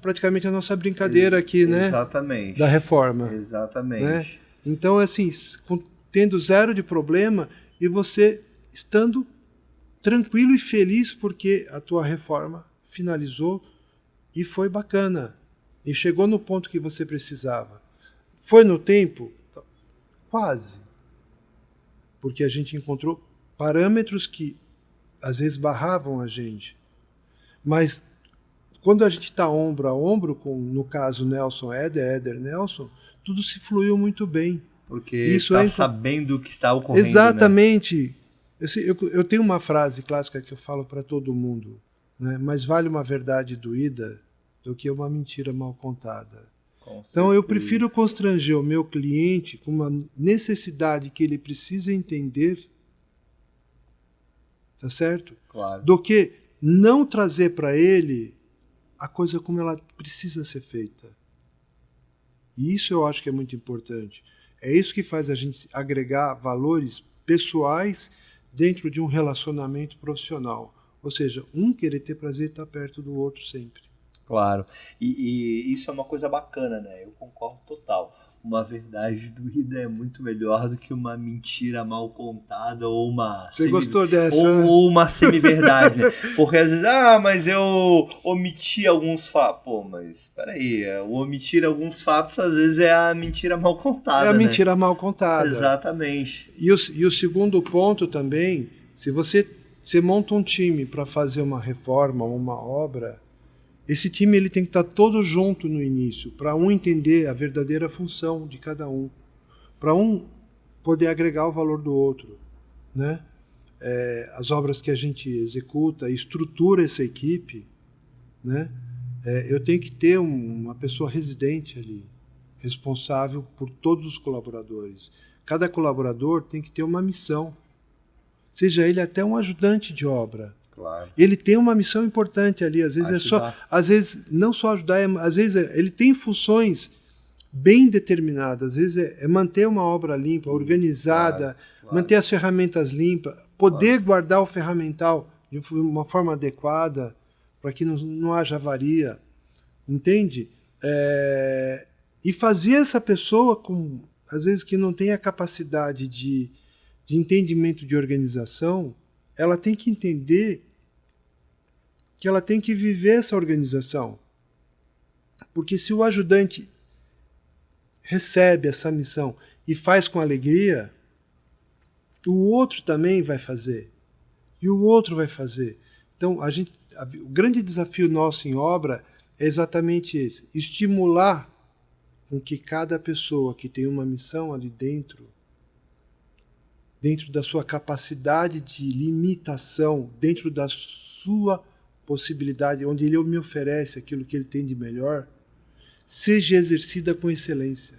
praticamente a nossa brincadeira aqui, né?
Exatamente.
Da reforma.
Exatamente.
Né? Então, assim, tendo zero de problema e você estando tranquilo e feliz porque a tua reforma finalizou e foi bacana. E chegou no ponto que você precisava. Foi no tempo? Quase. Porque a gente encontrou parâmetros que às vezes barravam a gente. Mas quando a gente está ombro a ombro com, no caso, Nelson Éder Nelson, tudo se fluiu muito bem.
Porque está sabendo o que está ocorrendo.
Exatamente. Né? Eu tenho uma frase clássica que eu falo para todo mundo, né? Mas vale uma verdade doída do que uma mentira mal contada. Então eu prefiro constranger o meu cliente com uma necessidade que ele precisa entender, tá certo?
Claro.
Do que não trazer para ele a coisa como ela precisa ser feita. E isso eu acho que é muito importante. É isso que faz a gente agregar valores pessoais dentro de um relacionamento profissional. Ou seja, um querer ter prazer de estar perto do outro sempre.
Claro. E isso é uma coisa bacana, né? Eu concordo total. Uma verdade doída é muito melhor do que uma mentira mal contada ou uma...
Você gostou dessa?
Ou uma semi-verdade, né? Porque às vezes, mas eu omiti alguns fatos. Pô, mas peraí, o omitir alguns fatos às vezes é a mentira mal contada,
né? É a mentira mal contada.
Exatamente.
E o segundo ponto também, se você monta um time para fazer uma reforma ou uma obra, esse time ele tem que estar todo junto no início, para um entender a verdadeira função de cada um, para um poder agregar o valor do outro, né? As obras que a gente executa, estrutura essa equipe, né? Eu tenho que ter uma pessoa residente ali, responsável por todos os colaboradores. Cada colaborador tem que ter uma missão, seja ele até um ajudante de obra.
Claro.
Ele tem uma missão importante ali, às vezes às vezes não só ajudar, às vezes ele tem funções bem determinadas, às vezes é manter uma obra limpa, organizada, claro. Manter as ferramentas limpas, poder guardar o ferramental de uma forma adequada para que não haja avaria, entende? E fazer essa pessoa, às vezes que não tem a capacidade de entendimento de organização, ela tem que entender que ela tem que viver essa organização. Porque se o ajudante recebe essa missão e faz com alegria, o outro também vai fazer. E o outro vai fazer. Então, o grande desafio nosso em obra é exatamente esse: estimular com que cada pessoa que tem uma missão ali dentro da sua capacidade de limitação, dentro da sua possibilidade, onde ele me oferece aquilo que ele tem de melhor, seja exercida com excelência.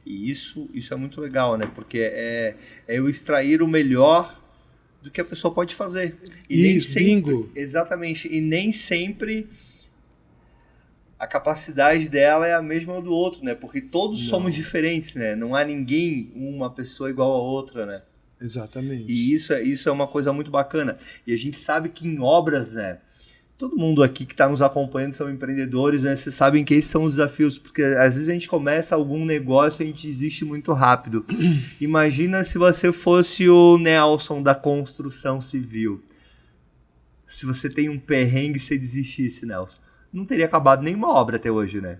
E isso é muito legal, né? Porque é eu extrair o melhor do que a pessoa pode fazer. E nem
Isso,
sempre,
bingo.
exatamente, e nem sempre a capacidade dela é a mesma do outro, né? Porque todos
Não.
somos diferentes, né? Não há ninguém, uma pessoa igual a outra, né?
Exatamente.
E isso é uma coisa muito bacana. E a gente sabe que em obras, né? Todo mundo aqui que está nos acompanhando são empreendedores, né? Vocês sabem que esses são os desafios, porque às vezes a gente começa algum negócio e a gente desiste muito rápido. Imagina se você fosse o Nelson da construção civil. Se você tem um perrengue e você desistisse, Nelson. Não teria acabado nenhuma obra até hoje, né?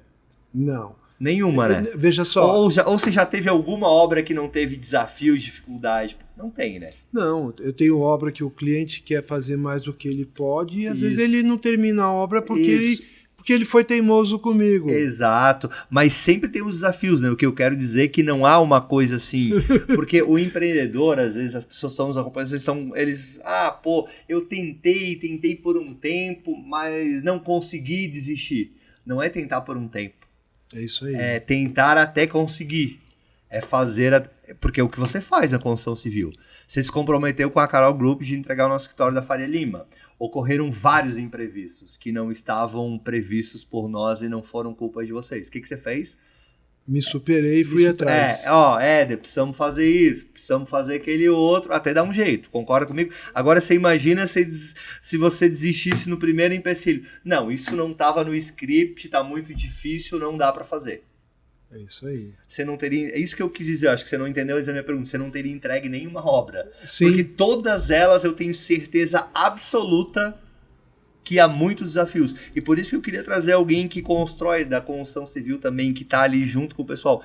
Não.
Nenhuma, né?
Veja só.
Ou você já teve alguma obra que não teve desafios, dificuldade? Não tem, né?
Não, eu tenho obra que o cliente quer fazer mais do que ele pode e às vezes
Isso.
ele não termina a obra porque
Isso.
ele foi teimoso comigo.
Exato, mas sempre tem os desafios, né? O que eu quero dizer é que não há uma coisa assim, porque o empreendedor, às vezes as pessoas estão nos acompanhando, eu tentei por um tempo, mas não consegui desistir. Não é tentar por um tempo,
É isso aí.
é tentar até conseguir, é fazer, porque é o que você faz na construção civil. Você se comprometeu com a Carol Group de entregar o nosso escritório da Faria Lima. Ocorreram vários imprevistos que não estavam previstos por nós e não foram culpa de vocês. O que você fez?
Me superei e fui atrás.
Éder, precisamos fazer isso, precisamos fazer aquele outro, até dar um jeito, concorda comigo? Agora você imagina se você desistisse no primeiro empecilho. Não, isso não estava no script, está muito difícil, não dá para fazer.
É isso aí.
Você não teria, é isso que eu quis dizer, acho que você não entendeu a minha pergunta, você não teria entregue nenhuma obra.
Sim.
Porque todas elas eu tenho certeza absoluta que há muitos desafios. E por isso que eu queria trazer alguém que constrói da construção civil também, que está ali junto com o pessoal.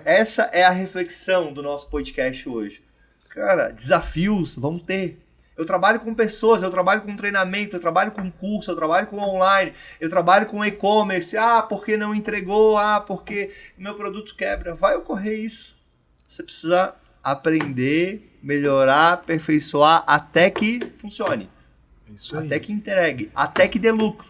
Essa é a reflexão do nosso podcast hoje. Cara, desafios vamos ter. Eu trabalho com pessoas, eu trabalho com treinamento, eu trabalho com curso, eu trabalho com online, eu trabalho com e-commerce. Porque não entregou, porque meu produto quebra. Vai ocorrer isso. Você precisa aprender, melhorar, aperfeiçoar até que funcione.
Isso aí.
Até que entregue, até que dê lucro.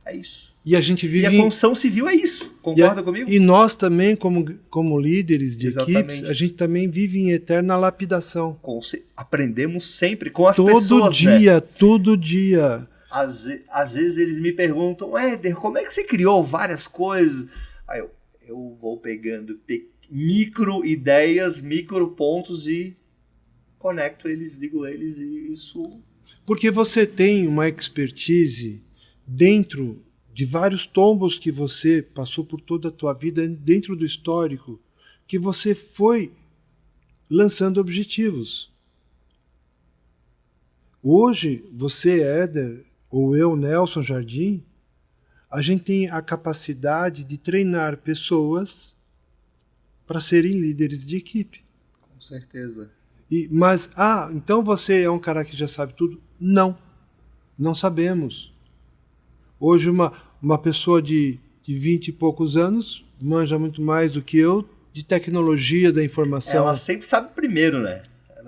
É isso.
E a gente vive.
E a construção civil é isso. Concorda comigo?
E nós também, como líderes de
Exatamente.
equipes, a gente também vive em eterna lapidação.
Aprendemos sempre com as
Todo
pessoas.
dia,
né?
todo dia.
Às vezes eles me perguntam, Éder, como é que você criou várias coisas? Aí eu vou pegando micro ideias, micro pontos e conecto eles, ligo eles e isso.
Porque você tem uma expertise dentro de vários tombos que você passou por toda a tua vida, dentro do histórico, que você foi lançando objetivos. Hoje, você, Éder, ou eu, Nelson Jardim, a gente tem a capacidade de treinar pessoas para serem líderes de equipe.
Com certeza.
Mas, então você é um cara que já sabe tudo? Não sabemos. Hoje uma pessoa de 20 e poucos anos manja muito mais do que eu de tecnologia da informação.
Ela sempre sabe primeiro, né?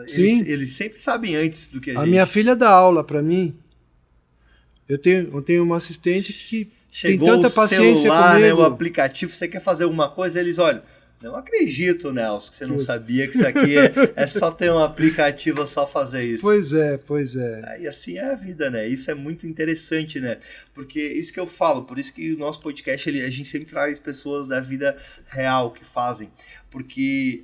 Eles sempre sabem antes do que a gente.
A minha filha dá aula para mim. Eu tenho uma assistente que
Chegou
tem tanta
o
paciência
celular,
comigo.
né, o aplicativo, você quer fazer alguma coisa, eles olham. Não acredito, Nelson, que você não sabia que isso aqui é só ter um aplicativo, só fazer isso.
Pois é.
E assim é a vida, né? Isso é muito interessante, né? Porque isso que eu falo, por isso que o nosso podcast, a gente sempre traz pessoas da vida real que fazem. Porque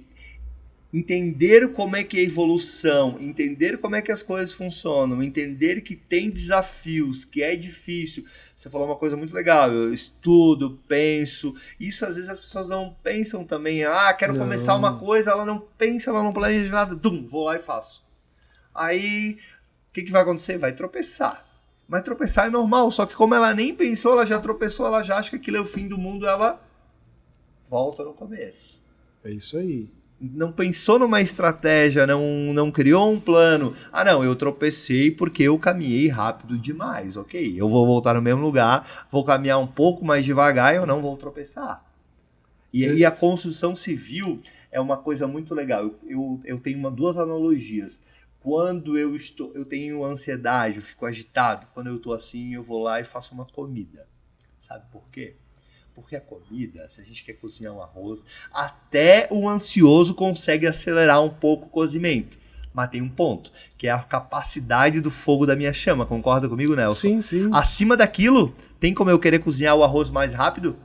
entender como é que é a evolução, entender como é que as coisas funcionam, entender que tem desafios, que é difícil. Você falou uma coisa muito legal, eu estudo, penso. Isso às vezes as pessoas não pensam também. Quero começar uma coisa, ela não pensa, ela não planeja nada. Vou lá e faço. Aí, o que vai acontecer? Vai tropeçar. Mas tropeçar é normal, só que como ela nem pensou, ela já tropeçou, ela já acha que aquilo é o fim do mundo, ela volta no começo.
É isso aí.
Não pensou numa estratégia, não criou um plano. Eu tropecei porque eu caminhei rápido demais, ok. Eu vou voltar no mesmo lugar, vou caminhar um pouco mais devagar e eu não vou tropeçar. E aí a construção civil é uma coisa muito legal. Eu tenho duas analogias. Quando eu tenho ansiedade, eu fico agitado. Quando eu estou assim, eu vou lá e faço uma comida. Sabe por quê? Porque a comida, se a gente quer cozinhar um arroz, até o ansioso consegue acelerar um pouco o cozimento. Mas tem um ponto, que é a capacidade do fogo da minha chama. Concorda comigo, Nelson?
Sim, sim.
Acima daquilo, tem como eu querer cozinhar o arroz mais rápido?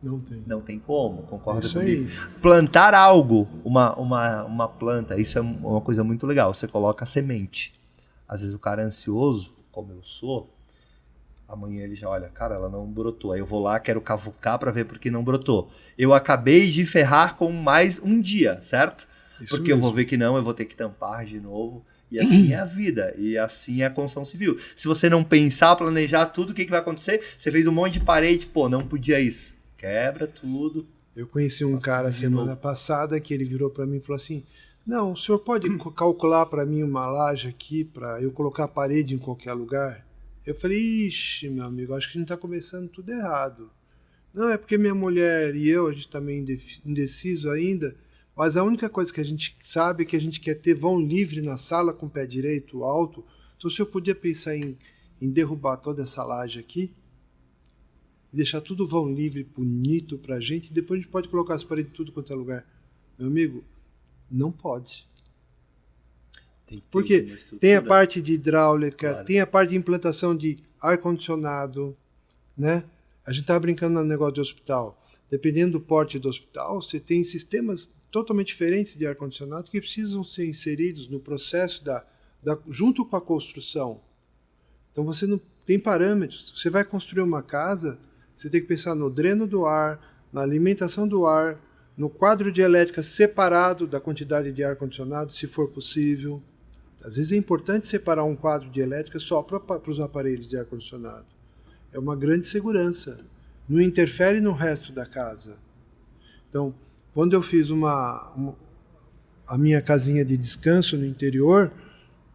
Não tem.
Não tem como, concorda
Isso
comigo?
aí.
Plantar algo, uma planta, isso é uma coisa muito legal. Você coloca a semente. Às vezes o cara é ansioso, como eu sou, amanhã ele já olha, cara, ela não brotou. Aí eu vou lá, quero cavucar para ver por que não brotou. Eu acabei de ferrar com mais um dia, certo?
Isso
Porque
mesmo.
eu vou ver que não, eu vou ter que tampar de novo. E assim é a vida, e assim é a construção civil. Se você não pensar, planejar tudo, o que vai acontecer? Você fez um monte de parede, pô, não podia isso. Quebra tudo.
Eu conheci um cara semana passada que ele virou para mim e falou assim: não, o senhor pode calcular para mim uma laje aqui para eu colocar a parede em qualquer lugar? Eu falei: ixi, meu amigo, acho que a gente está começando tudo errado. Não, é porque minha mulher e eu, a gente está meio indeciso ainda, mas a única coisa que a gente sabe é que a gente quer ter vão livre na sala com o pé direito alto. Então o senhor podia pensar em derrubar toda essa laje aqui? Deixar tudo vão livre, bonito pra gente, e depois a gente pode colocar as paredes tudo quanto é lugar. Meu amigo, não pode. Porque tem a parte de hidráulica, claro, tem a parte de implantação de ar-condicionado, né? A gente tá brincando no negócio de hospital. Dependendo do porte do hospital, você tem sistemas totalmente diferentes de ar-condicionado que precisam ser inseridos no processo junto com a construção. Então você não tem parâmetros. Você vai construir uma casa, você tem que pensar no dreno do ar, na alimentação do ar, no quadro de elétrica separado da quantidade de ar-condicionado, se for possível. Às vezes é importante separar um quadro de elétrica só para os aparelhos de ar-condicionado. É uma grande segurança. Não interfere no resto da casa. Então, quando eu fiz a minha casinha de descanso no interior,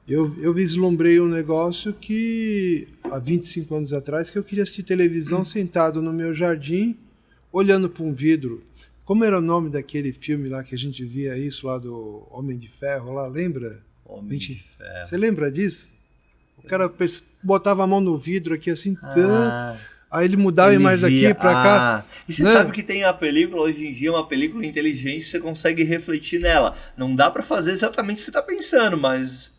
eu vislumbrei um negócio que, há 25 anos atrás, que eu queria assistir televisão sentado no meu jardim, olhando para um vidro. Como era o nome daquele filme lá que a gente via isso, lá do Homem de Ferro, lá, lembra?
Homem de Ferro.
Você lembra disso? O cara botava a mão no vidro aqui assim, aí ele mudava a imagem daqui para cá.
E você sabe que tem a película, hoje em dia, uma película inteligente, você consegue refletir nela. Não dá para fazer exatamente o que você está pensando, mas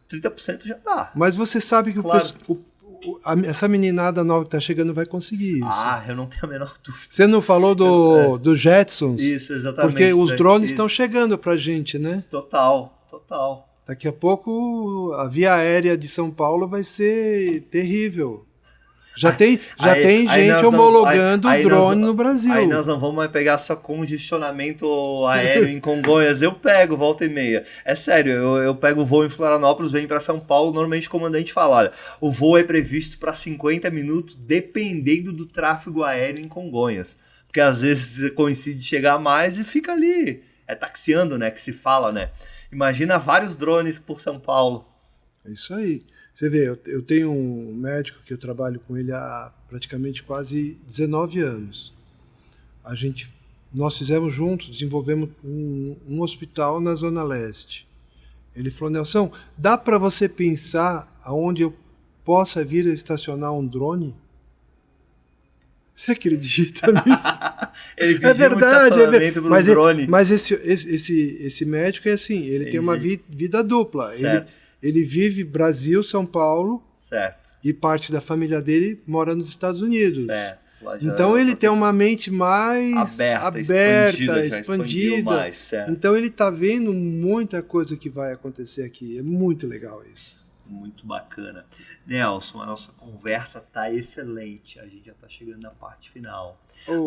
30% já dá.
Mas você sabe que claro, essa meninada nova que tá chegando vai conseguir isso.
Eu não tenho a menor dúvida.
Você não falou do Jetsons?
Isso, exatamente.
Porque os drones estão chegando pra gente, né?
Total.
Daqui a pouco a via aérea de São Paulo vai ser terrível. Já tem gente homologando o drone no Brasil.
Aí nós não vamos mais pegar só congestionamento aéreo em Congonhas. Eu pego, volta e meia. É sério, eu pego o voo em Florianópolis, venho para São Paulo, normalmente o comandante fala, olha, o voo é previsto para 50 minutos, dependendo do tráfego aéreo em Congonhas. Porque às vezes coincide chegar mais e fica ali. É taxiando, né, que se fala, né? Imagina vários drones por São Paulo.
É isso aí. Você vê, eu tenho um médico que eu trabalho com ele há praticamente quase 19 anos. Nós fizemos juntos, desenvolvemos um hospital na Zona Leste. Ele falou, Nelson, dá para você pensar aonde eu possa vir a estacionar um drone? Você acredita nisso?
Ele pediu verdade, um estacionamento para um drone.
Mas esse médico é assim, ele tem uma vida dupla. Ele vive Brasil, São Paulo,
certo,
e parte da família dele mora nos Estados Unidos.
Certo.
Então ele tem uma mente mais aberta, expandida.
Mais, certo.
Então ele está vendo muita coisa que vai acontecer aqui. É muito legal isso.
Muito bacana. Nelson, a nossa conversa tá excelente. A gente já tá chegando na parte final.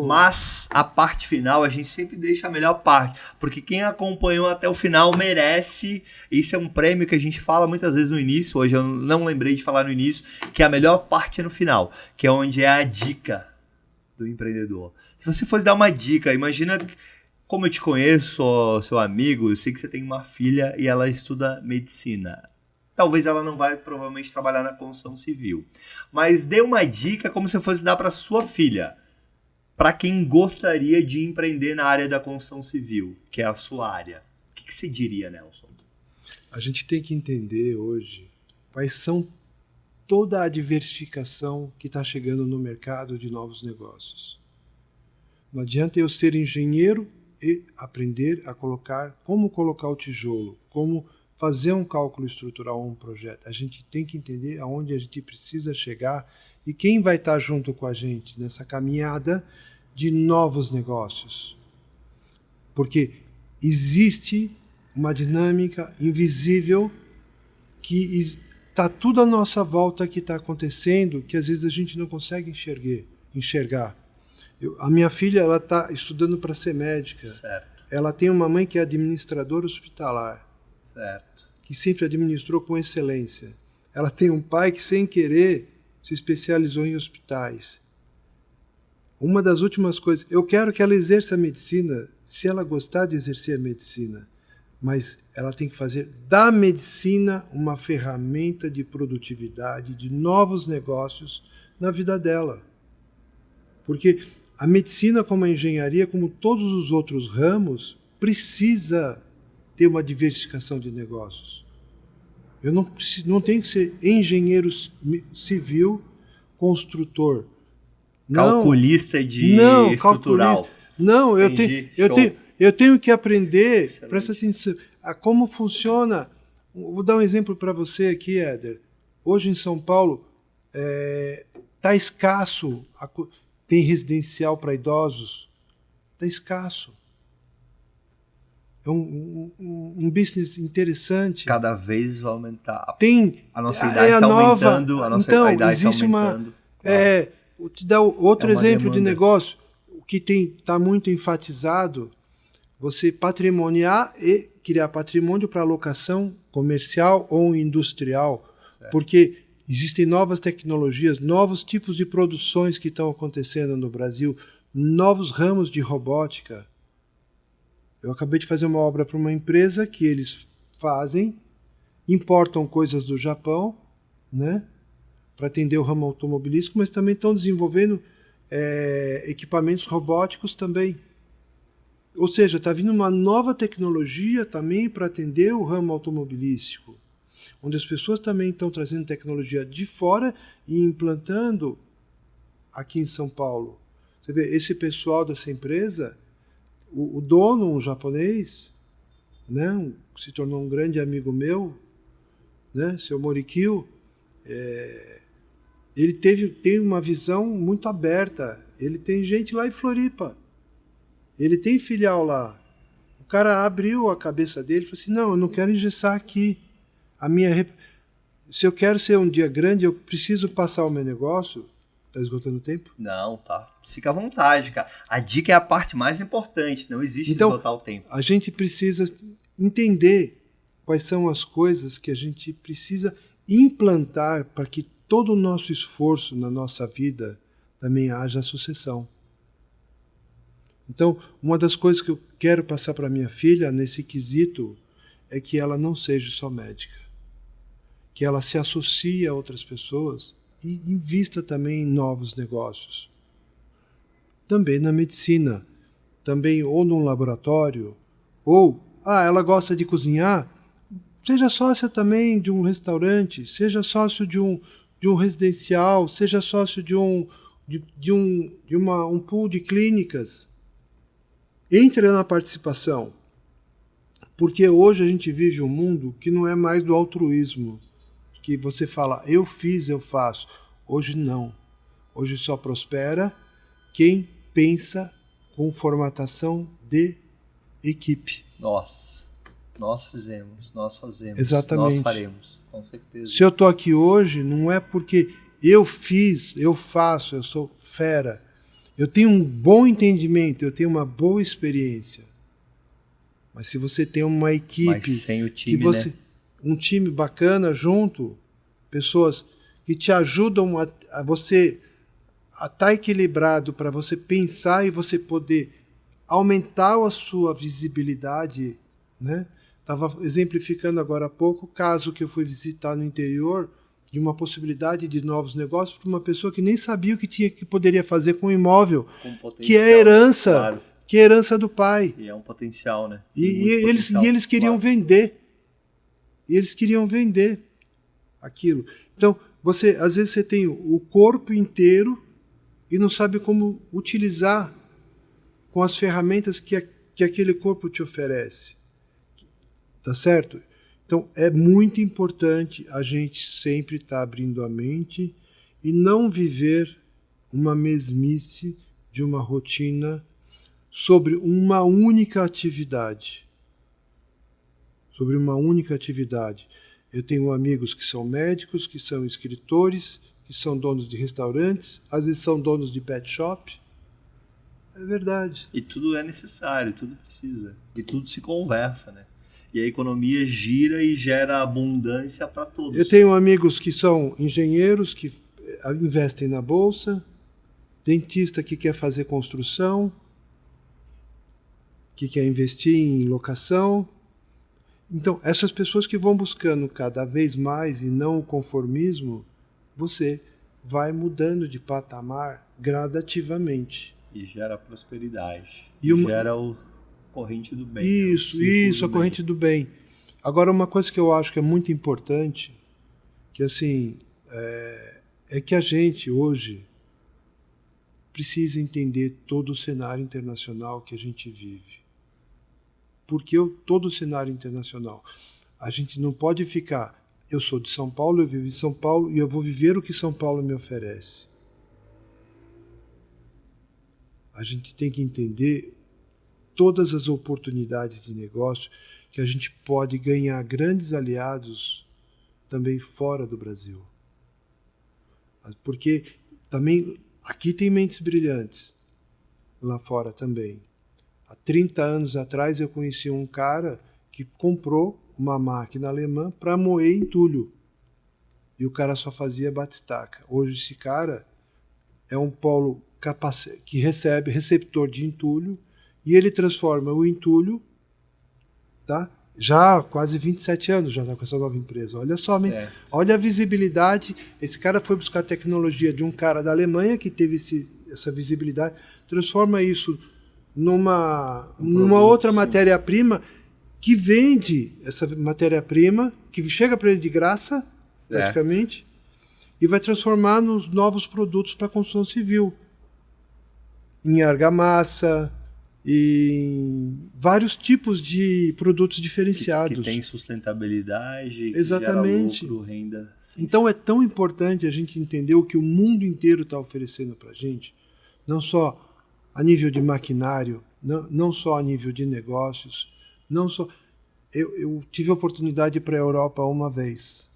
Mas a parte final a gente sempre deixa a melhor parte, porque quem acompanhou até o final merece. Isso é um prêmio que a gente fala muitas vezes no início. Hoje eu não lembrei de falar no início, que a melhor parte é no final, que é onde é a dica do empreendedor. Se você fosse dar uma dica, imagina como eu te conheço, sou seu amigo, eu sei que você tem uma filha e ela estuda medicina. Talvez ela não vai provavelmente trabalhar na construção civil. Mas dê uma dica como se fosse dar para sua filha, para quem gostaria de empreender na área da construção civil, que é a sua área. O que você diria, Nelson?
A gente tem que entender hoje quais são toda a diversificação que está chegando no mercado de novos negócios. Não adianta eu ser engenheiro e aprender a como colocar o tijolo, como fazer um cálculo estrutural ou um projeto. A gente tem que entender aonde a gente precisa chegar e quem vai estar junto com a gente nessa caminhada de novos negócios. Porque existe uma dinâmica invisível que está tudo à nossa volta que está acontecendo, que às vezes a gente não consegue enxergar. A minha filha está estudando para ser médica.
Certo.
Ela tem uma mãe que é administradora hospitalar.
Certo.
Que sempre administrou com excelência. Ela tem um pai que, sem querer, se especializou em hospitais. Uma das últimas coisas... Eu quero que ela exerça a medicina, se ela gostar de exercer a medicina. Mas ela tem que fazer da medicina uma ferramenta de produtividade, de novos negócios na vida dela. Porque a medicina, como a engenharia, como todos os outros ramos, precisa ter uma diversificação de negócios. Eu não tenho que ser engenheiro civil, construtor.
Calculista estrutural.
Não, eu tenho que aprender, excelente. Presta atenção, a como funciona. Vou dar um exemplo para você aqui, Éder. Hoje em São Paulo está escasso, tem residencial para idosos, está escasso. É um business interessante.
Cada vez vai aumentar.
A
nossa idade está aumentando. A nossa idade
existe
está aumentando.
Vou te dar outro exemplo de negócio. O que está muito enfatizado, você patrimoniar e criar patrimônio para alocação comercial ou industrial. Certo. Porque existem novas tecnologias, novos tipos de produções que estão acontecendo no Brasil, novos ramos de robótica. Eu acabei de fazer uma obra para uma empresa que eles importam coisas do Japão, né, para atender o ramo automobilístico, mas também estão desenvolvendo equipamentos robóticos também. Ou seja, está vindo uma nova tecnologia também para atender o ramo automobilístico, onde as pessoas também estão trazendo tecnologia de fora e implantando aqui em São Paulo. Você vê, esse pessoal dessa empresa... O dono, um japonês, né, se tornou um grande amigo meu, né, seu Morikyo, ele tem uma visão muito aberta. Ele tem gente lá em Floripa. Ele tem filial lá. O cara abriu a cabeça dele e falou assim, não, eu não quero engessar aqui. Se eu quero ser um dia grande, eu preciso passar o meu negócio. Está esgotando o tempo?
Não, tá. Fica à vontade, cara. A dica é a parte mais importante. Não existe esgotar o tempo.
A gente precisa entender quais são as coisas que a gente precisa implantar para que todo o nosso esforço na nossa vida também haja sucessão. Então, uma das coisas que eu quero passar para minha filha nesse quesito é que ela não seja só médica. Que ela se associe a outras pessoas e invista também em novos negócios. Também na medicina, também ou num laboratório, ou, ela gosta de cozinhar, seja sócia também de um restaurante, seja sócio de um residencial, seja sócio de um pool de clínicas. Entre na participação, porque hoje a gente vive um mundo que não é mais do altruísmo, que você fala, eu fiz, eu faço. Hoje não. Hoje só prospera quem pensa com formatação de equipe.
Nós fizemos, nós fazemos,
exatamente.
Nós faremos, com certeza.
Se eu estou aqui hoje, não é porque eu fiz, eu faço, eu sou fera. Eu tenho um bom entendimento, eu tenho uma boa experiência. Mas se você tem uma equipe...
Mas sem o time, né?
Um time bacana junto, pessoas que te ajudam a você a estar equilibrado para você pensar e você poder aumentar a sua visibilidade, né? Estava exemplificando agora há pouco o caso que eu fui visitar no interior de uma possibilidade de novos negócios para uma pessoa que nem sabia o que poderia fazer com o imóvel, que é herança, claro. Que é herança do pai.
E é um potencial, né?
E eles queriam vender. E eles queriam vender aquilo. Então, às vezes você tem o corpo inteiro e não sabe como utilizar com as ferramentas que aquele corpo te oferece. Tá certo? Então, é muito importante a gente sempre estar abrindo a mente e não viver uma mesmice de uma rotina sobre uma única atividade. Sobre uma única atividade. Eu tenho amigos que são médicos, que são escritores, que são donos de restaurantes, às vezes são donos de pet shop. É verdade.
E tudo é necessário, tudo precisa. E tudo se conversa, né? E a economia gira e gera abundância para todos.
Eu tenho amigos que são engenheiros, que investem na bolsa, dentista que quer fazer construção, que quer investir em locação. Então, essas pessoas que vão buscando cada vez mais e não o conformismo, você vai mudando de patamar gradativamente.
E gera prosperidade.
E
gera o corrente do bem.
Isso, a corrente do bem. Agora, uma coisa que eu acho que é muito importante, que assim, é que a gente hoje precisa entender todo o cenário internacional que a gente vive. Porque todo o cenário internacional, a gente não pode ficar, eu sou de São Paulo, eu vivo em São Paulo e eu vou viver o que São Paulo me oferece. A gente tem que entender todas as oportunidades de negócio que a gente pode ganhar grandes aliados também fora do Brasil. Porque também aqui tem mentes brilhantes, lá fora também. Há 30 anos atrás eu conheci um cara que comprou uma máquina alemã para moer entulho. E o cara só fazia batistaca. Hoje esse cara é um polo que recebe receptor de entulho e ele transforma o entulho, tá? Já há quase 27 anos já está com essa nova empresa. Olha só, olha a visibilidade. Esse cara foi buscar a tecnologia de um cara da Alemanha que teve essa visibilidade, transforma isso numa outra matéria-prima que vende essa matéria-prima, que chega para ele de graça, praticamente, e vai transformar nos novos produtos para a construção civil. Em argamassa, em vários tipos de produtos diferenciados.
Que tem sustentabilidade,
exatamente,
que gera lucro, renda.
Então é tão importante a gente entender o que o mundo inteiro está oferecendo para a gente, não só a nível de maquinário, não só a nível de negócios, não só... Eu tive a oportunidade de ir para a Europa uma vez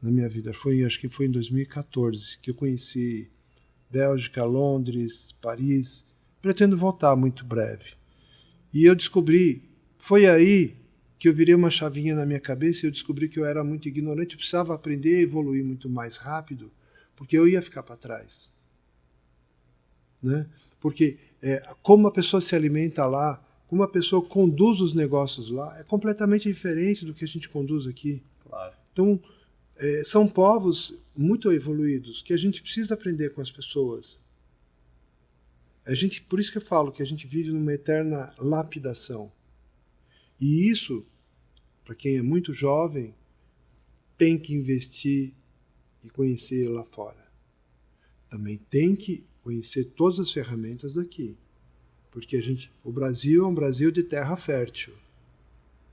na minha vida, acho que foi em 2014, que eu conheci Bélgica, Londres, Paris. Pretendo voltar muito breve. E eu descobri, foi aí que eu virei uma chavinha na minha cabeça e eu descobri que eu era muito ignorante, eu precisava aprender a evoluir muito mais rápido, porque eu ia ficar para trás. Né? Porque como a pessoa se alimenta lá, como a pessoa conduz os negócios lá, é completamente diferente do que a gente conduz aqui.
Claro.
Então, são povos muito evoluídos, que a gente precisa aprender com as pessoas. Por isso que eu falo que a gente vive numa eterna lapidação. E isso, para quem é muito jovem, tem que investir e conhecer lá fora. Também tem que conhecer todas as ferramentas daqui. Porque o Brasil é um Brasil de terra fértil.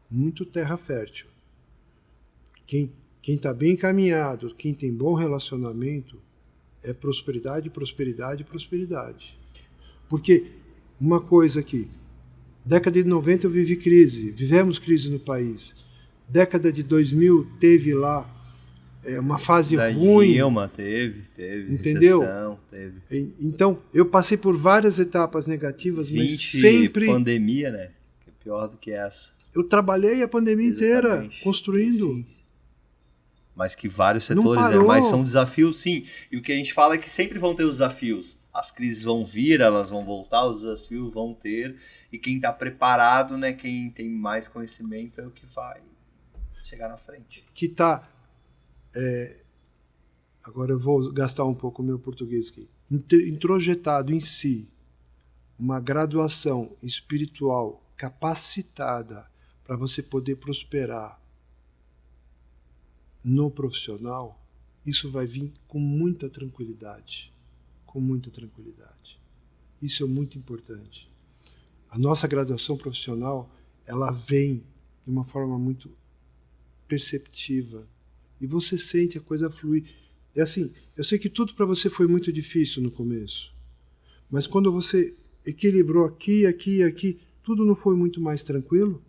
Muito terra fértil. Quem está bem encaminhado, quem tem bom relacionamento, é prosperidade, prosperidade, prosperidade. Porque uma coisa aqui, década de 90 eu vivi crise, vivemos crise no país. Década de 2000 teve lá uma fase ruim.
Dilma teve,
entendeu?
Recessão, teve.
Então, eu passei por várias etapas negativas, mas sempre...
pandemia, né? Que é pior do que essa.
Eu trabalhei a pandemia inteira, construindo.
Sim. Mas que vários setores, né? Mas são desafios, sim. E o que a gente fala é que sempre vão ter os desafios. As crises vão vir, elas vão voltar, os desafios vão ter. E quem está preparado, né? Quem tem mais conhecimento é o que vai chegar na frente.
Que está... agora eu vou gastar um pouco o meu português aqui. Introjetado em si uma graduação espiritual capacitada para você poder prosperar no profissional, isso vai vir com muita tranquilidade. Com muita tranquilidade. Isso é muito importante. A nossa graduação profissional, ela vem de uma forma muito perceptiva. E você sente a coisa fluir. É assim, eu sei que tudo para você foi muito difícil no começo, mas quando você equilibrou aqui, aqui e aqui, tudo não foi muito mais tranquilo?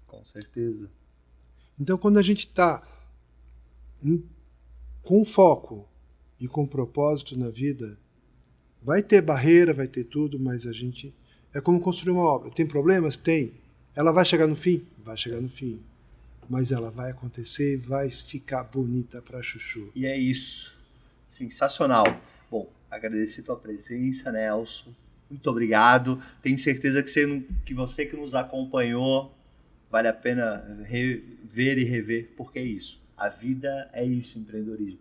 Com certeza.
Então, quando a gente está com foco e com propósito na vida, vai ter barreira, vai ter tudo, mas a gente... É como construir uma obra. Tem problemas? Tem. Ela vai chegar no fim? Vai chegar no fim. Mas ela vai acontecer e vai ficar bonita para chuchu.
E é isso. Sensacional. Bom, agradecer a tua presença, Nelson. Muito obrigado. Tenho certeza que você que nos acompanhou, vale a pena ver e rever, porque é isso. A vida é isso, empreendedorismo.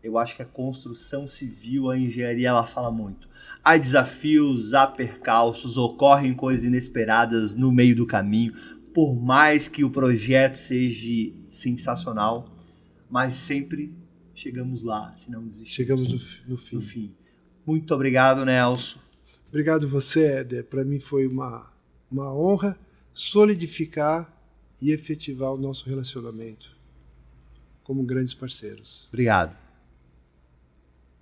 Eu acho que a construção civil, a engenharia, ela fala muito. Há desafios, há percalços, ocorrem coisas inesperadas no meio do caminho, por mais que o projeto seja sensacional, mas sempre chegamos lá, se não desistimos.
Chegamos no fim.
No fim. Muito obrigado, Nelson.
Obrigado você, Éder. Para mim foi uma honra solidificar e efetivar o nosso relacionamento como grandes parceiros.
Obrigado.